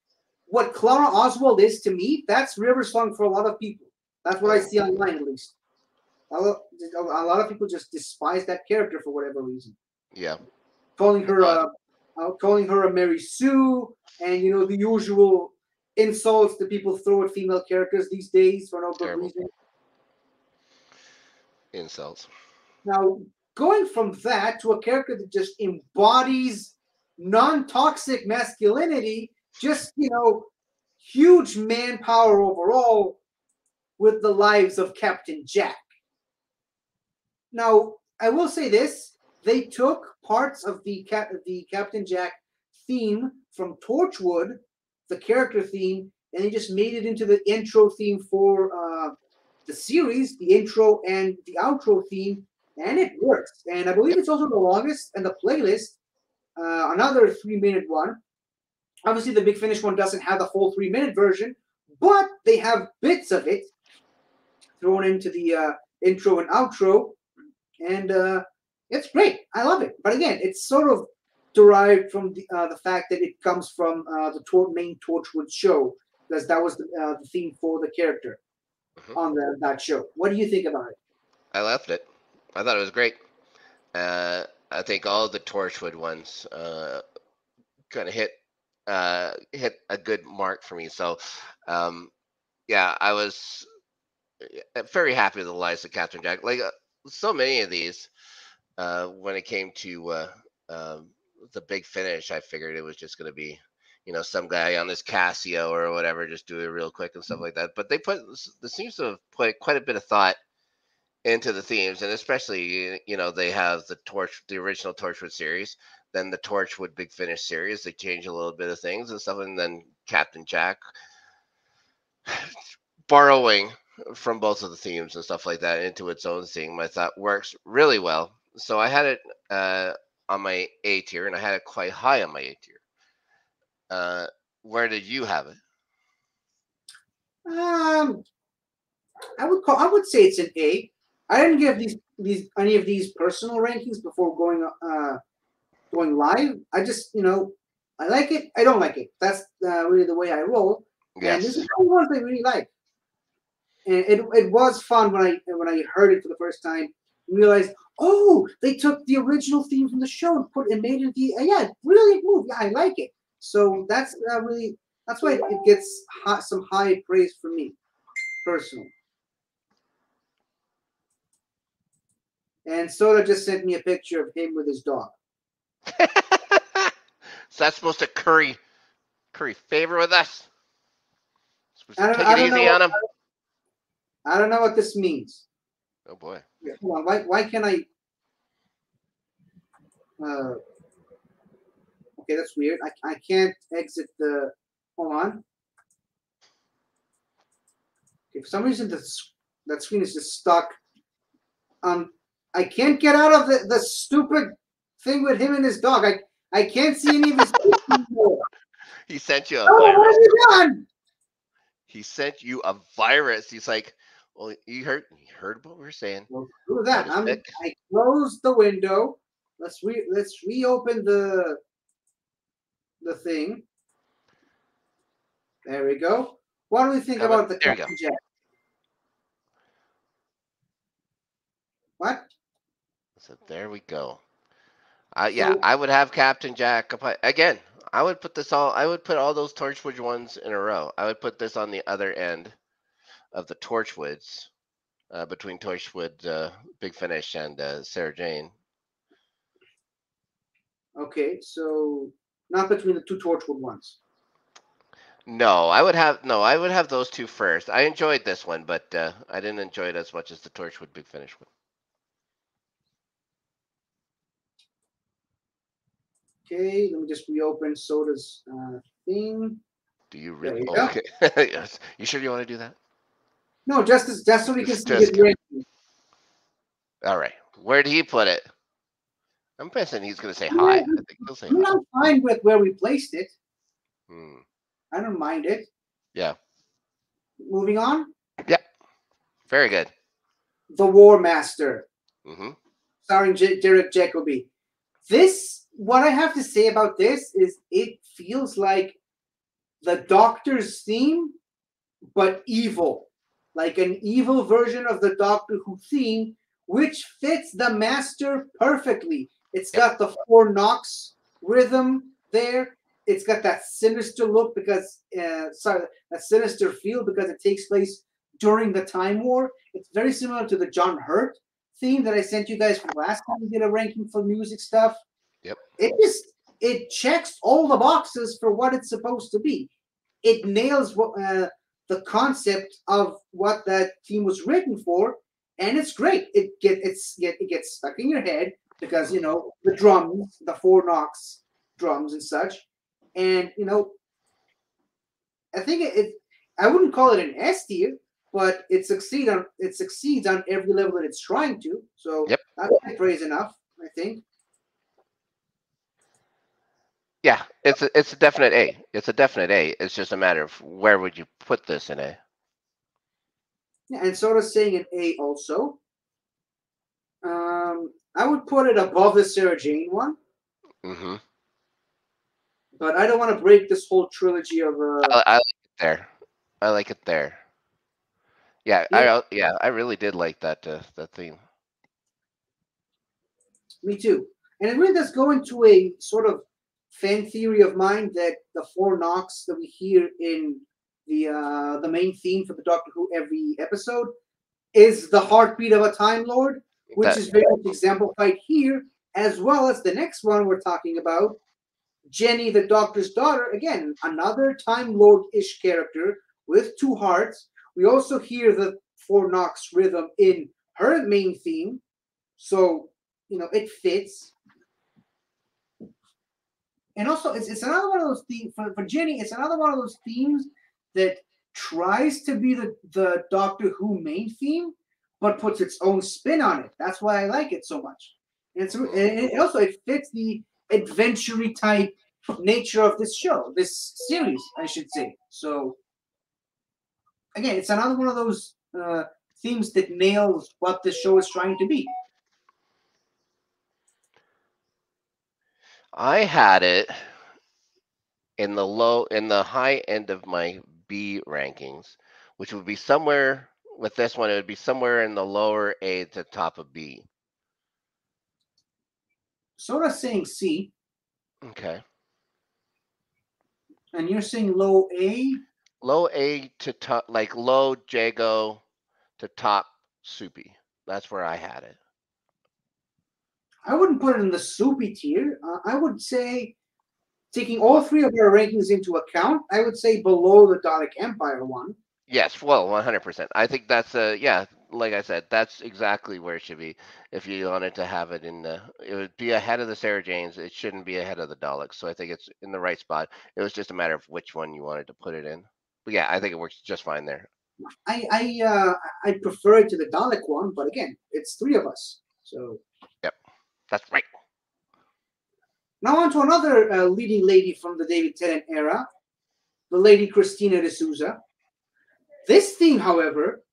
what Clara Oswald is to me. That's River Song for a lot of people. That's what I Oh, see online, at least. A lot of people just despise that character for whatever reason, yeah. calling her Uh, a Mary Sue, and the usual insults that people throw at female characters these days for no good Terrible reason. insults. Now, going from that to a character that just embodies non-toxic masculinity, just huge manpower overall with the lives of Captain Jack. Now, I will say this: they took parts of the Captain Jack theme from Torchwood, the character theme, and they just made it into the intro theme for the series, the intro and the outro theme, and it works. And I believe Yep. it's also the longest and the playlist, another 3-minute one. Obviously, the Big Finish one doesn't have the whole 3-minute version, but they have bits of it thrown into the intro and outro, and it's great. I love it. But again, it's sort of derived from the fact that it comes from the main Torchwood show, because that was the theme for the character Mhm. on that show. What do you think about it? I loved it. I thought it was great. I think all the Torchwood ones kind of hit a good mark for me. So, um, yeah, I was very happy with the lives of Captain Jack. Like so many of these, when it came to um, the Big Finish, I figured it was just going to be, some guy on his Casio or whatever, just do it real quick and stuff like that. But there seems to have put quite a bit of thought into the themes, and especially, they have the original Torchwood series, then the Torchwood Big Finish series. They change a little bit of things and stuff, and then Captain Jack borrowing from both of the themes and stuff like that into its own theme. I thought works really well. So I had it on my A tier, and I had it quite high on my A tier. Where did you have it? Um, I would say it's an A. I didn't give these any of these personal rankings before going live. I just I like it. I don't like it. That's really the way I roll. And this Yes. is one of the ones I really like. And it was fun when I heard it for the first time. Realized, oh, they took the original theme from the show and made it the yeah, brilliant move. Yeah, I like it. So that's that's why it gets some high praise from me personally. And Soda just sent me a picture of him with his dog. So that's supposed to curry favor with us. Supposed to take I it don't know easy on him. I don't know what this means. Oh boy. Yeah, hold on. Why can I? Okay, that's weird. I can't exit the. Hold on. Okay, for some reason that screen is just stuck. I can't get out of the stupid thing with him and his dog. I can't see any of his. He sent you a Oh, what virus. have you done? He sent you a virus. He's like, well, you heard what we were saying. Well, do that. That is I closed the window. Let's reopen the thing. There we go. What do we think about the there you go. Captain Jack? What? So there we go. Yeah, So- I would have Captain Jack again. I would put all those Torchwood ones in a row. I would put this on the other end of the Torchwoods, between Torchwood, Big Finish, and Sarah Jane. Okay, so not between the two Torchwood ones. No, I would have those two first. I enjoyed this one, but I didn't enjoy it as much as the Torchwood Big Finish one. Okay, let me just reopen Soda's thing. Do you There really? you go. Okay. Yes. You sure you want to do that? No, just so we can see Just his ranking. All right. Where did he put it? I'm guessing he's going to say hi. I think he'll say I mean, hi. I'm fine with where we placed it. Hmm. I don't mind it. Yeah. Moving on. Very good. The War Master, Mm-hmm. starring Derek Jacobi. What I have to say about this is it feels like the Doctor's theme, but evil. Like an evil version of the Doctor Who theme, which fits the Master perfectly. It's got the four knocks rhythm there. It's got that sinister look that sinister feel because it takes place during the Time War. It's very similar to the John Hurt theme that I sent you guys from last time we did a ranking for music stuff. Yep. It checks all the boxes for what it's supposed to be. It nails the concept of what that theme was written for, and it's great. It gets stuck in your head because the drums, the four knocks drums and such, and I think I wouldn't call it an S tier, but it succeeds on every level that it's trying to. So Yep. that's praise enough, I think. Yeah, it's a definite A. It's a definite A. It's just a matter of where would you put this in A. Yeah, and sort of saying an A also. I would put it above the Sarah Jane one, Mm-hmm. but I don't want to break this whole trilogy of. I like it there. I like it there. Yeah, I really did like that theme. Me too, and it really does go into a sort of fan theory of mine that the four knocks that we hear in the main theme for the Doctor Who every episode is the heartbeat of a Time Lord, which is very much exemplified here, as well as the next one we're talking about, Jenny, the Doctor's daughter. Again, another Time Lord-ish character with two hearts. We also hear the four knocks rhythm in her main theme, so it fits. And also, it's another one of those themes for Jenny. It's another one of those themes that tries to be the Doctor Who main theme, but puts its own spin on it. That's why I like it so much. And it fits the adventure type nature of this show, this series, I should say. So again, it's another one of those themes that nails what the show is trying to be. I had it in the high end of my B rankings, which would be somewhere with this one. It would be somewhere in the lower A to top of B. Sort of saying C, Okay, and you're saying low A. low A to top, like low Jago to top Soupy. That's where I had it. I wouldn't put it in the soupy tier. I would say, taking all three of our rankings into account, I would say below the Dalek Empire one. Yes, well, 100%. I think that's yeah, like I said, that's exactly where it should be. If you wanted to have it in the, it would be ahead of the Sarah Janes. It shouldn't be ahead of the Daleks. So I think it's in the right spot. It was just a matter of which one you wanted to put it in. But yeah, I think it works just fine there. I prefer it to the Dalek one, but again, it's three of us. So Yep, that's right. now on to another leading lady from the David Tennant era, the Lady Christina D'Souza. This theme, however,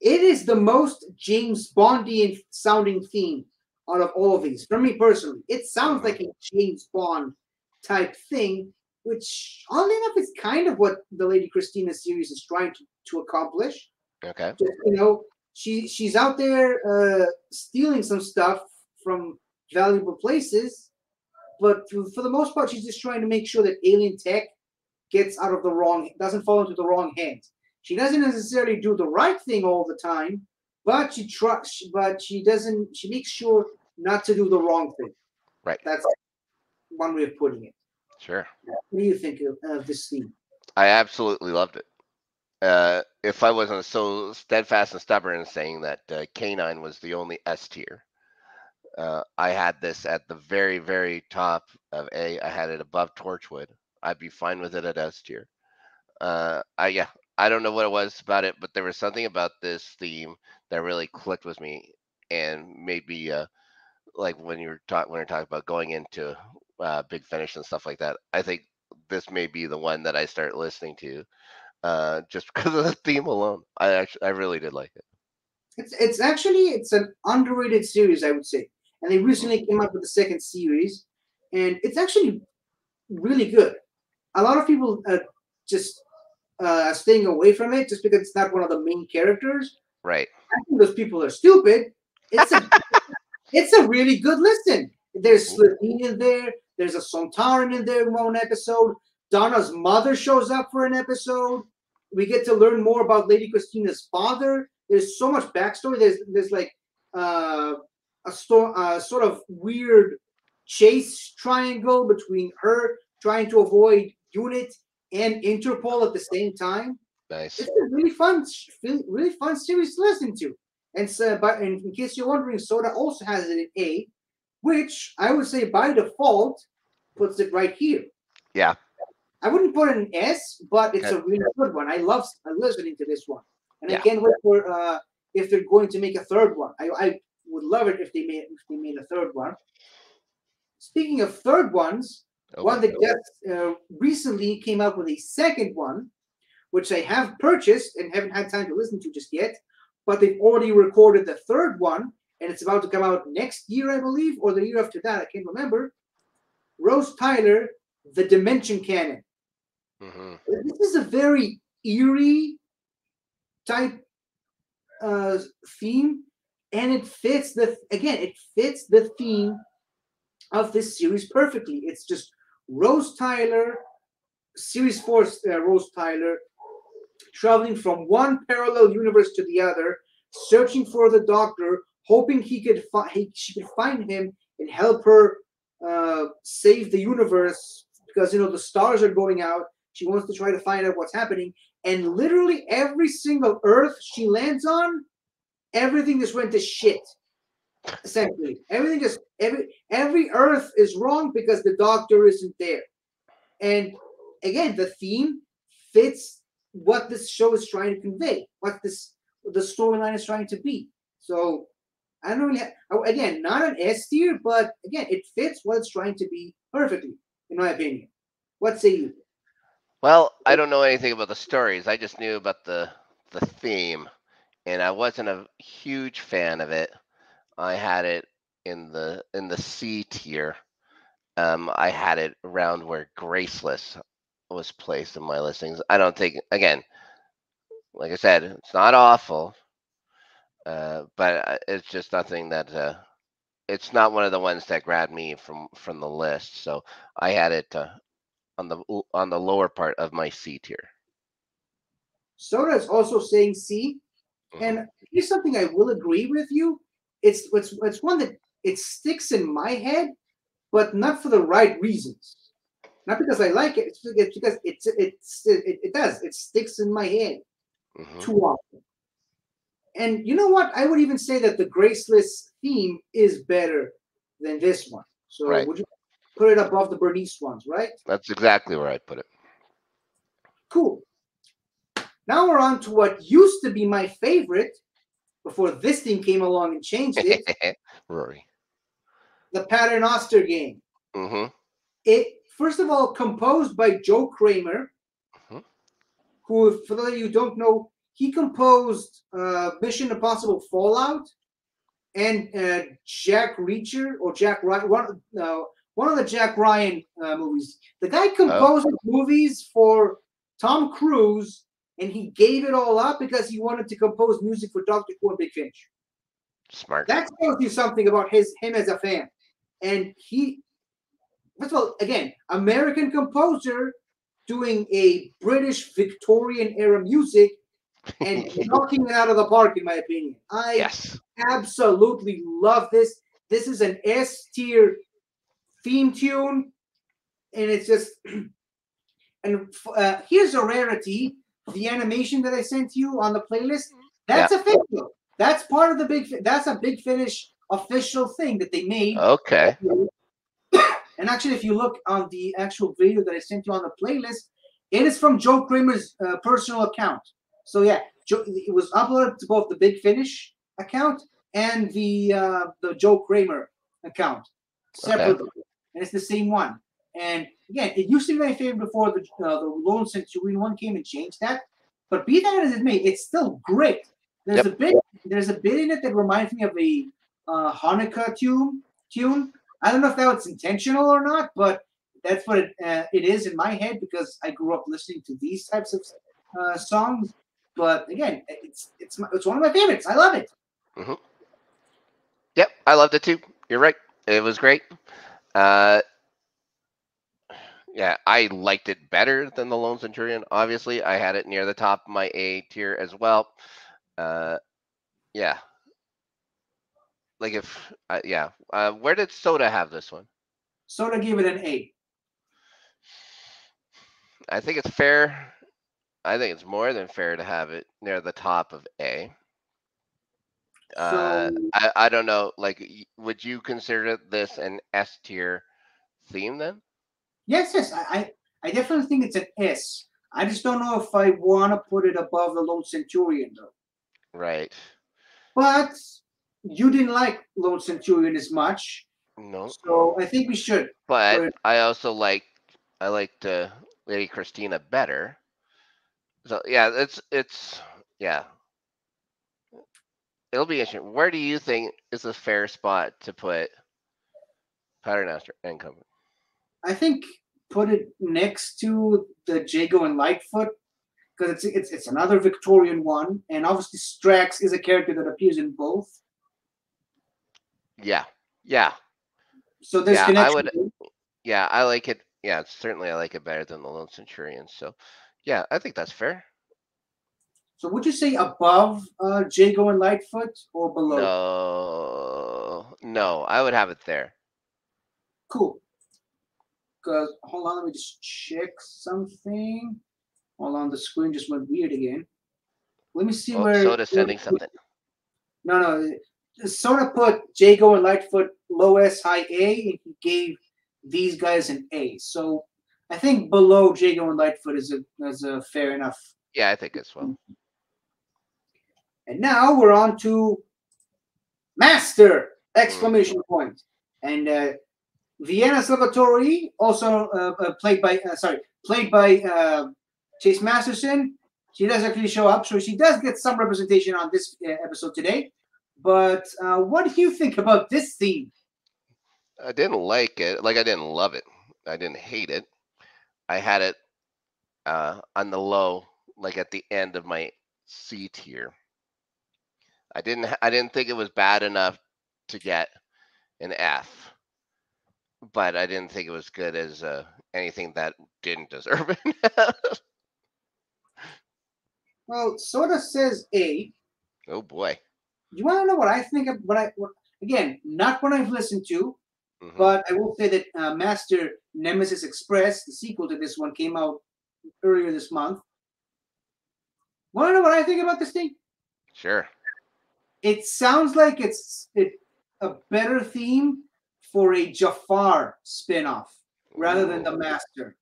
it is the most James Bondian sounding theme out of all of these. For me personally, it sounds like a James Bond type thing, which, oddly enough, is kind of what the Lady Christina series is trying to accomplish. Okay. Just, she's out there stealing some stuff from valuable places, but for the most part, she's just trying to make sure that alien tech doesn't fall into the wrong hands. She doesn't necessarily do the right thing all the time, but she makes sure not to do the wrong thing. Right. That's one way of putting it. Sure. What do you think of this theme? I absolutely loved it. If I wasn't so steadfast and stubborn in saying that K9 was the only S tier, I had this at the very, very top of A. I had it above Torchwood. I'd be fine with it at S tier. I don't know what it was about it, but there was something about this theme that really clicked with me and made me like when you're talking about going into Big Finish and stuff like that. I think this may be the one that I start listening to just because of the theme alone. I really did like it. It's an underrated series, I would say, and they recently came up with the second series, and it's actually really good. A lot of people just staying away from it just because it's not one of the main characters. Right. I think those people are stupid. It's a really good listen. There's Slovene in there. There's a Sontaran in there in one episode. Donna's mother shows up for an episode. We get to learn more about Lady Christina's father. There's so much backstory. There's like a sort of weird chase triangle between her trying to avoid UNIT and Interpol at the same time. Nice. It's a really fun series to listen to. And so, but in case you're wondering, Soda also has it in A, which I would say by default puts it right here. Yeah. I wouldn't put it in S, but it's a really good one. I love listening to this one, and Yeah. I can't wait for if they're going to make a third one. I would love it if they made a third one. Speaking of third ones, one that just recently came out with a second one, which I have purchased and haven't had time to listen to just yet, but they've already recorded the third one, and it's about to come out next year, I believe, or the year after that. I can't remember. Rose Tyler, The Dimension Canon. Mm-hmm. This is a very eerie type theme, and it fits the theme of this series perfectly. It's just Rose Tyler, Series 4 Rose Tyler, traveling from one parallel universe to the other, searching for the Doctor, hoping she could find him and help her save the universe, because the stars are going out. She wants to try to find out what's happening, and literally every single Earth she lands on, everything just went to shit. Essentially, every Earth is wrong because the Doctor isn't there. And again, the theme fits what this show is trying to convey, the storyline is trying to be. So I don't really again, not an S tier, but again, it fits what it's trying to be perfectly. in my opinion. What say you? Well, I don't know anything about the stories. I just knew about the theme, and I wasn't a huge fan of it. I had it in the C tier. I had it around where Graceless was placed in my listings. I don't think, again, like I said, it's not awful, but it's just nothing that it's not one of the ones that grabbed me from the list. So I had it on the lower part of my C tier. Soda is also saying C, Mhm. and here's something I will agree with you. It's one that it sticks in my head, but not for the right reasons. Not because I like it. It's because it does. It sticks in my head Mhm. too often. And you know what? I would even say that the Graceless theme is better than this one. So Right. would you put it above the Bernice ones, right? That's exactly where I put it. Cool. Now we're on to what used to be my favorite before this thing came along and changed it, Rory. the Paternoster game. Mm-hmm. It, first of all, composed by Joe Kramer, Mhm. who, for those of you who don't know, he composed Mission Impossible Fallout and Jack Reacher or Jack Ryan, one of the Jack Ryan movies. The guy composed movies for Tom Cruise, and he gave it all up because he wanted to compose music for Dr. Who and Big Finish. Smart. That tells you something about him as a fan. And he, first of all, again, American composer doing a British Victorian era music and knocking it out of the park, in my opinion. I Yes. absolutely love this. This is an S tier theme tune, and it's just. And here's a rarity: the animation that I sent you on the playlist. That's official. That's part of the big. That's a Big Finish official thing that they made. Okay. And actually, if you look on the actual video that I sent you on the playlist, it is from Joe Kramer's personal account. So yeah, it was uploaded to both the Big Finish account and the Joe Kramer account separately, and it's the same one. And again, it used to be my favorite before the Lone Centurion one came and changed that. But be that as it may, it's still great. There's a bit in it that reminds me of a Hanukkah tune. I don't know if that was intentional or not, but that's what it is in my head because I grew up listening to these types of songs. But again, it's one of my favorites. I love it. Mm-hmm. Yep, I loved it too. You're right. It was great. Yeah, I liked it better than the Lone Centurion. Obviously, I had it near the top of my A tier as well. Yeah, like if yeah. Where did Soda have this one? Soda gave it an A. I think it's fair. I think it's more than fair to have it near the top of A. So I don't know. Like, would you consider this an S tier theme then? yes, I definitely think it's an S. I just don't know if I want to put it above the Lone Centurion though. Right. But you didn't like Lone Centurion as much, No. so I think we should. But I also liked Lady Christina better. So yeah, it's yeah. It'll be interesting. Where do you think is a fair spot to put Paternoster and Company? I think put it next to the Jago and Lightfoot because it's another Victorian one, and obviously Strax is a character that appears in both. Yeah. Yeah. So there's Yeah, I connection. would. Yeah, I like it. Yeah, certainly I like it better than the Lone Centurion. So, yeah, I think that's fair. So would you say above Jago and Lightfoot or below? No, I would have it there. Cool. Because hold on, let me just check something. Hold on, the screen just went weird again. Let me see Oh, where. Soda's sending something. No. Soda put Jago and Lightfoot low S, high A, and he gave these guys an A. So I think below Jago and Lightfoot is a fair enough. Yeah, I think as well. And now we're on to Master! Exclamation point. And Vienna Salvatore, also played by Chase Masterson. She does actually show up, so she does get some representation on this episode today. But what do you think about this theme? I didn't like it. Like I didn't love it. I didn't hate it. I had it on the low, like at the end of my C tier. I didn't think it was bad enough to get an F, but I didn't think it was good as anything that didn't deserve it. Well, Soda says A. Oh boy. You want to know what I think of again, not what I've listened to, Hmm. but I will say that Master Nemesis Express, the sequel to this one, came out earlier this month. Want to know what I think about this thing? Sure. It sounds like it's a better theme for a Jafar spinoff rather than the Ooh, Master.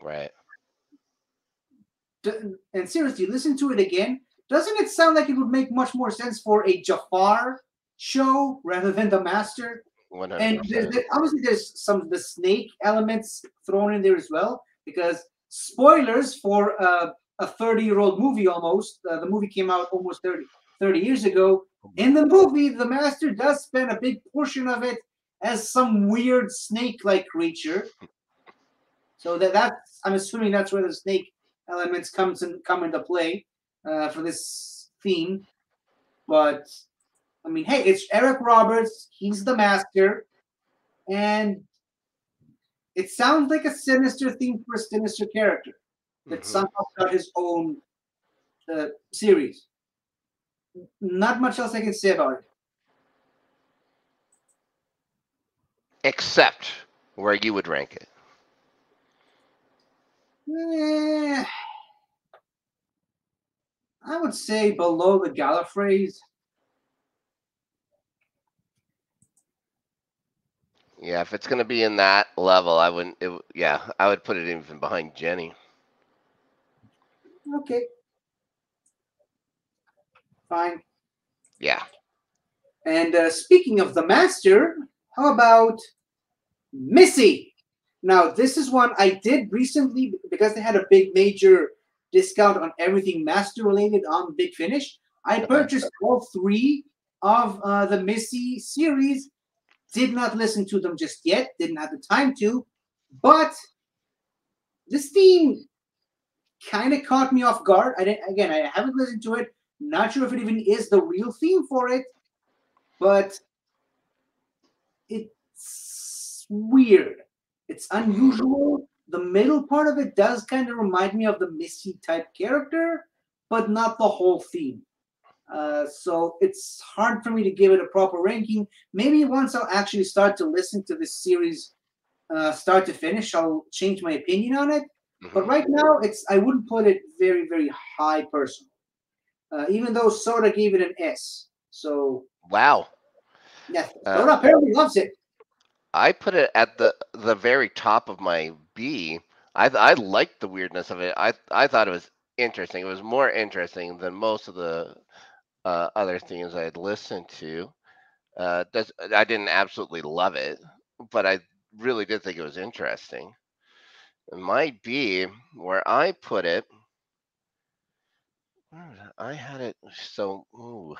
right. And seriously, listen to it again. Doesn't it sound like it would make much more sense for a Jafar show rather than the Master? And 100%. obviously, there's some of the snake elements thrown in there as well. Because spoilers for a 30-year-old movie almost. The movie came out almost 30 years ago. In the movie, the Master does spend a big portion of it as some weird snake-like creature. So that's I'm assuming that's where the snake elements come into play for this theme. But I mean, hey, it's Eric Roberts. He's the Master, and it sounds like a sinister theme for a sinister character that Hmm. somehow got his own series. Not much else I can say about it. Except where you would rank it. Eh, I would say below the Gallifreys. Yeah, if it's gonna be in that level, I wouldn't. Yeah, I would put it even behind Jenny. Okay, fine. Yeah. And speaking of the Master, how about Missy? Now, this is one I did recently because they had a big major discount on everything Master related on Big Finish. I purchased all three of the Missy series. Did not listen to them just yet. Didn't have the time to. But this theme kind of caught me off guard. I haven't listened to it. Not sure if it even is the real theme for it. But it's weird. It's unusual. The middle part of it does kind of remind me of the Missy type character, but not the whole theme. So it's hard for me to give it a proper ranking. Maybe once I'll actually start to listen to this series, start to finish, I'll change my opinion on it. But Hmm. right now, I wouldn't put it very, very high personally. Even though Soda gave it an S. So Wow. yeah, Uh, Soda apparently loves it. I put it at the very top of my B. I liked the weirdness of it. I thought it was interesting. It was more interesting than most of the other themes I had listened to. I didn't absolutely love it, but I really did think it was interesting. It might be where I put it. I had it so. Ooh,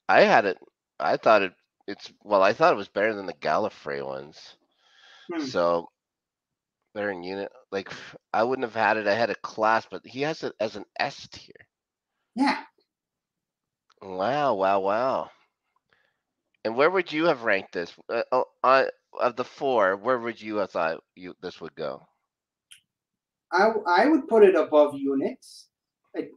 I had it. I thought it. It's well. I thought it was better than the Gallifrey ones. Hmm. So they're in unit. Like I wouldn't have had it ahead of Class, but he has it as an S tier. Yeah. Wow! Wow! Wow! And where would you have ranked this? Of the four, where would you have thought this would go? I would put it above Unix.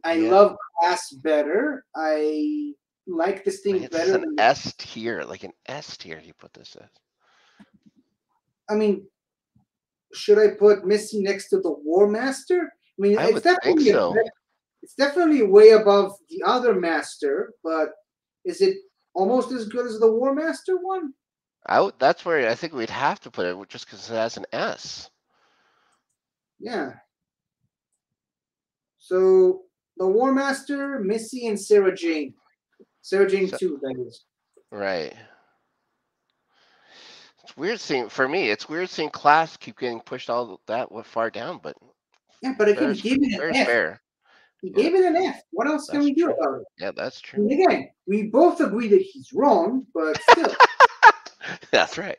I Yeah, love Class better. I like this like thing it's better an than. S tier, like an S tier. You put this as. I mean, should I put Missy next to the War Master? I mean, I would think so. it's definitely way above the other Master, but is it almost as good as the War Master one? That's where I think we'd have to put it, just because it has an S. Yeah. So the War Master, Missy, and Sarah Jane. Sarah Jane So, 2, that is. right. It's weird seeing for me. It's weird seeing class keep getting pushed all that far down, but Yeah, but again, he fair's gave it an fair's F. fair. He Yeah, gave it an F. What else can that's we do true. about it? Yeah, that's I true. mean, again, we both agree that he's wrong, but still. That's right.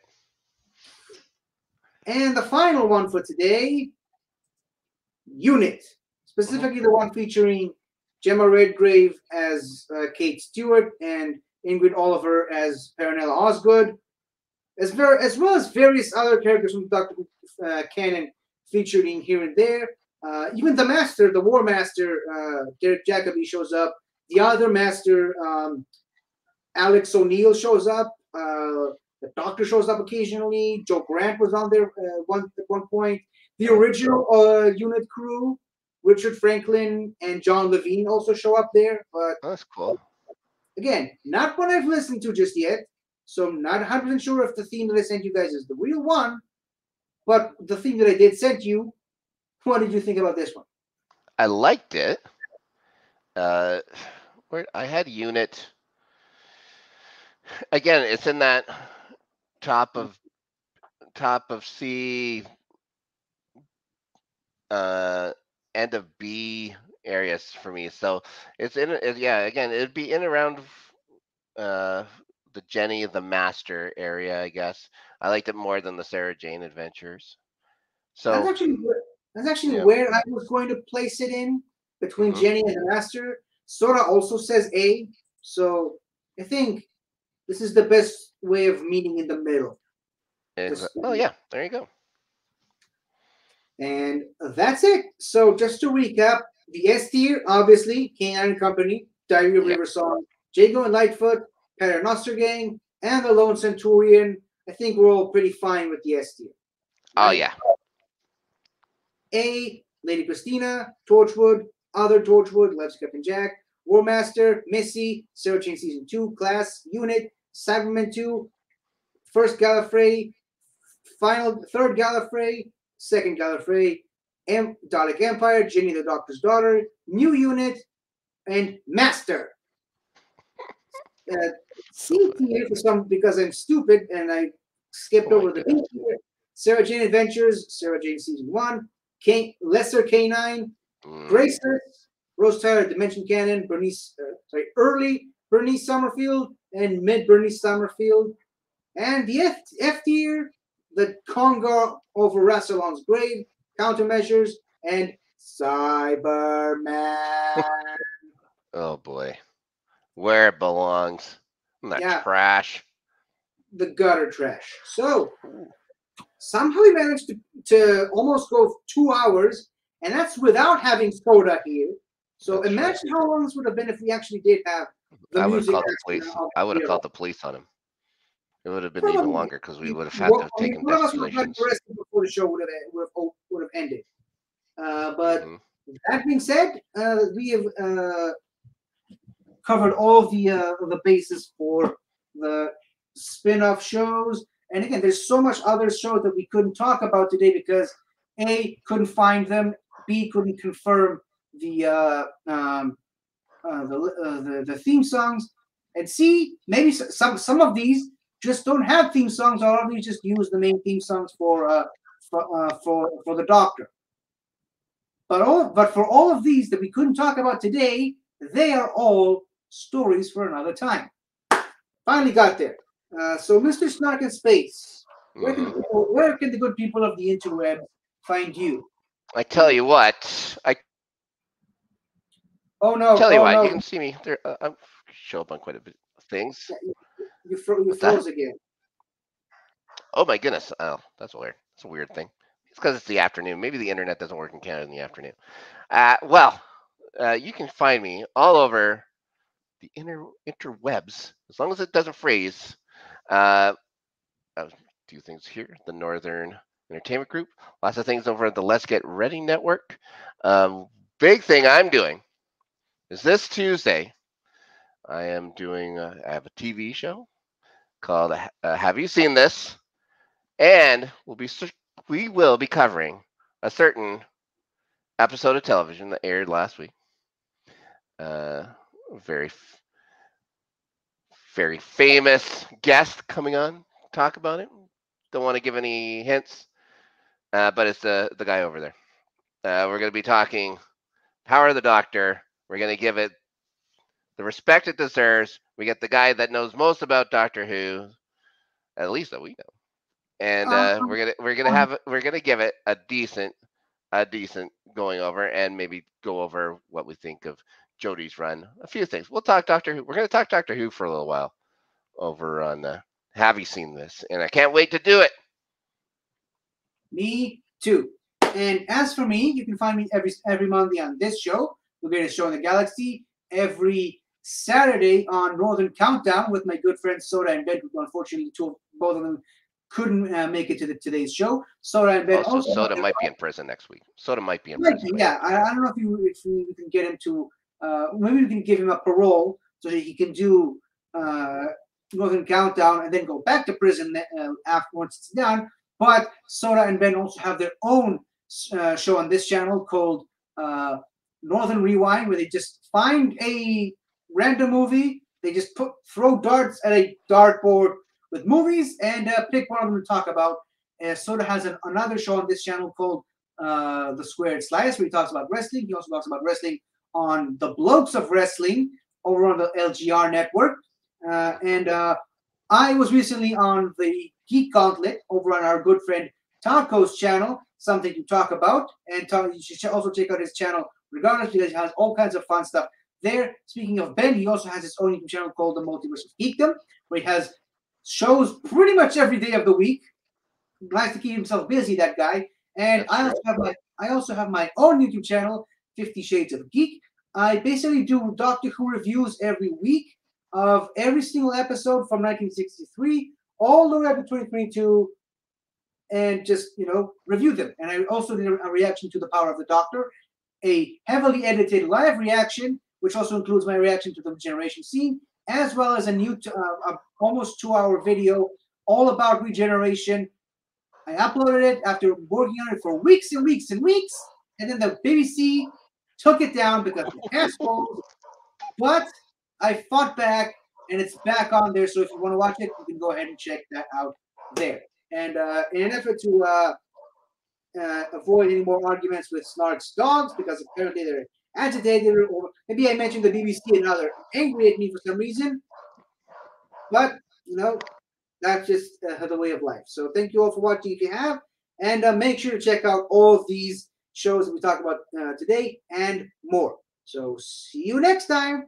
And the final one for today, Unit, specifically the one featuring Gemma Redgrave as Kate Stewart and Ingrid Oliver as Perenella Osgood, as well as various other characters from Doctor Who canon featuring here and there. Even the Master, the War Master, Derek Jacobi shows up. The other Master, Alex O'Neill shows up. The Doctor shows up occasionally. Joe Grant was on there at one point. The original unit crew, Richard Franklin and John Levine, also show up there. But That's cool. again, not what I've listened to just yet. So I'm not 100% sure if the theme that I sent you guys is the real one. But the theme that I did send you, what did you think about this one? I liked it. Where I had unit again. It's in that top of C, end of B areas for me. So it's yeah. Again, it'd be in around the Jenny the Master area, I guess. I liked it more than the Sarah Jane Adventures. That's So actually yeah. where I was going to place it in between Jenny and the Master. Sora also says A, so I think this is the best way of meeting in the middle. Oh yeah, there you go. And that's it. So just to recap, the S tier, obviously, K9 and Company, Diary of River Song, Jago and Lightfoot, Paternoster Gang, and the Lone Centurion. I think we're all pretty fine with the S tier. Right? Oh yeah. A, Lady Christina, Torchwood, Other Torchwood, Let's Captain Jack, War Master, Missy, Sarah Jane Season 2, Class, Unit, Cyberman 2, First Gallifrey, Third Gallifrey, Second Gallifrey, Dalek Empire, Ginny the Doctor's Daughter, New Unit, and Master. C tier for some because I'm stupid and I skipped over the B tier. Sarah Jane Adventures, Sarah Jane Season 1, Lesser K9, Graceless, Rose Tyler Dimension Canon, early Bernice Summerfield and mid Bernice Summerfield, and the F tier, the Conga over Rassilon's Grave, Countermeasures, and Cyberman. Oh boy, where it belongs. That trash. The gutter trash. So somehow we managed to almost go 2 hours, and that's without having soda here. So that's imagine how long this would have been if we actually did have the music. I would have called the police on him. It would have been even longer because we would have had to have taken depositions. Before the show would have ended. But that being said, we have covered all of the bases for the spin-off shows. And again, there's so much other shows that we couldn't talk about today because A, couldn't find them, B, couldn't confirm the theme songs, and C, maybe some of these just don't have theme songs. All of these just use the main theme songs for the Doctor. But for all of these that we couldn't talk about today, they are all stories for another time. Finally got there. So, Mr. Snark in Space, where can the good people of the interweb find you? I tell you what. You can see me there. I show up on quite a bit of things. You froze again. Oh my goodness! Oh, that's weird. That's a weird thing. It's because it's the afternoon. Maybe the internet doesn't work in Canada in the afternoon. You can find me all over the interwebs as long as it doesn't freeze. I'll do things here. The Northern Entertainment Group. Lots of things over at the Let's Get Ready Network. Big thing I'm doing is this Tuesday. I am doing. I have a TV show called "Have You Seen This?" And we will be covering a certain episode of television that aired last week. Very famous guest coming on talk about it. Don't want to give any hints, but it's the guy over there. We're going to be talking Power of the Doctor. We're going to give it the respect it deserves. We get the guy that knows most about Doctor Who, at least that we know, and we're gonna give it a decent going over, and maybe go over what we think of Jodie's run. A few things. We'll talk Doctor Who. We're gonna talk Doctor Who for a little while over on Have You Seen This? And I can't wait to do it. Me too. And as for me, you can find me every Monday on this show, the greatest show in the galaxy, every Saturday on Northern Countdown with my good friends Soda and Ben, who unfortunately both of them couldn't make it to today's show. Soda and Ben. Also, Soda might be in prison next week. Soda might be in prison. Yeah, I don't know if we can get him to. Maybe we can give him a parole so that he can do Northern Countdown and then go back to prison after once it's done. But Soda and Ben also have their own show on this channel called Northern Rewind, where they just find a random movie. They just throw darts at a dartboard with movies and pick one of them to talk about. Soda has another show on this channel called The Squared Slice, where he talks about wrestling. He also talks about wrestling on the Blokes of Wrestling over on the LGR network. And I was recently on the Geek Gauntlet over on our good friend Taco's channel, Something to Talk About. And you should also check out his channel regardless, because he has all kinds of fun stuff there. Speaking of Ben, he also has his own YouTube channel called The Multiverse of Geekdom, where he has shows pretty much every day of the week. He likes to keep himself busy, that guy. And I also have my own YouTube channel, 50 Shades of Geek. I basically do Doctor Who reviews every week of every single episode from 1963 all the way up to 2022, and just, review them. And I also did a reaction to The Power of the Doctor, a heavily edited live reaction, which also includes my reaction to the Regeneration scene, as well as a new almost 2-hour video all about Regeneration. I uploaded it after working on it for weeks and weeks and weeks, and then the BBC took it down because of the assholes. But I fought back, and it's back on there. So if you want to watch it, you can go ahead and check that out there. And in an effort to avoid any more arguments with Snark's dogs, because apparently they're agitated, or maybe I mentioned the BBC and now they're angry at me for some reason. But, that's just the way of life. So thank you all for watching if you have. And make sure to check out all of these shows that we talked about today and more. So see you next time.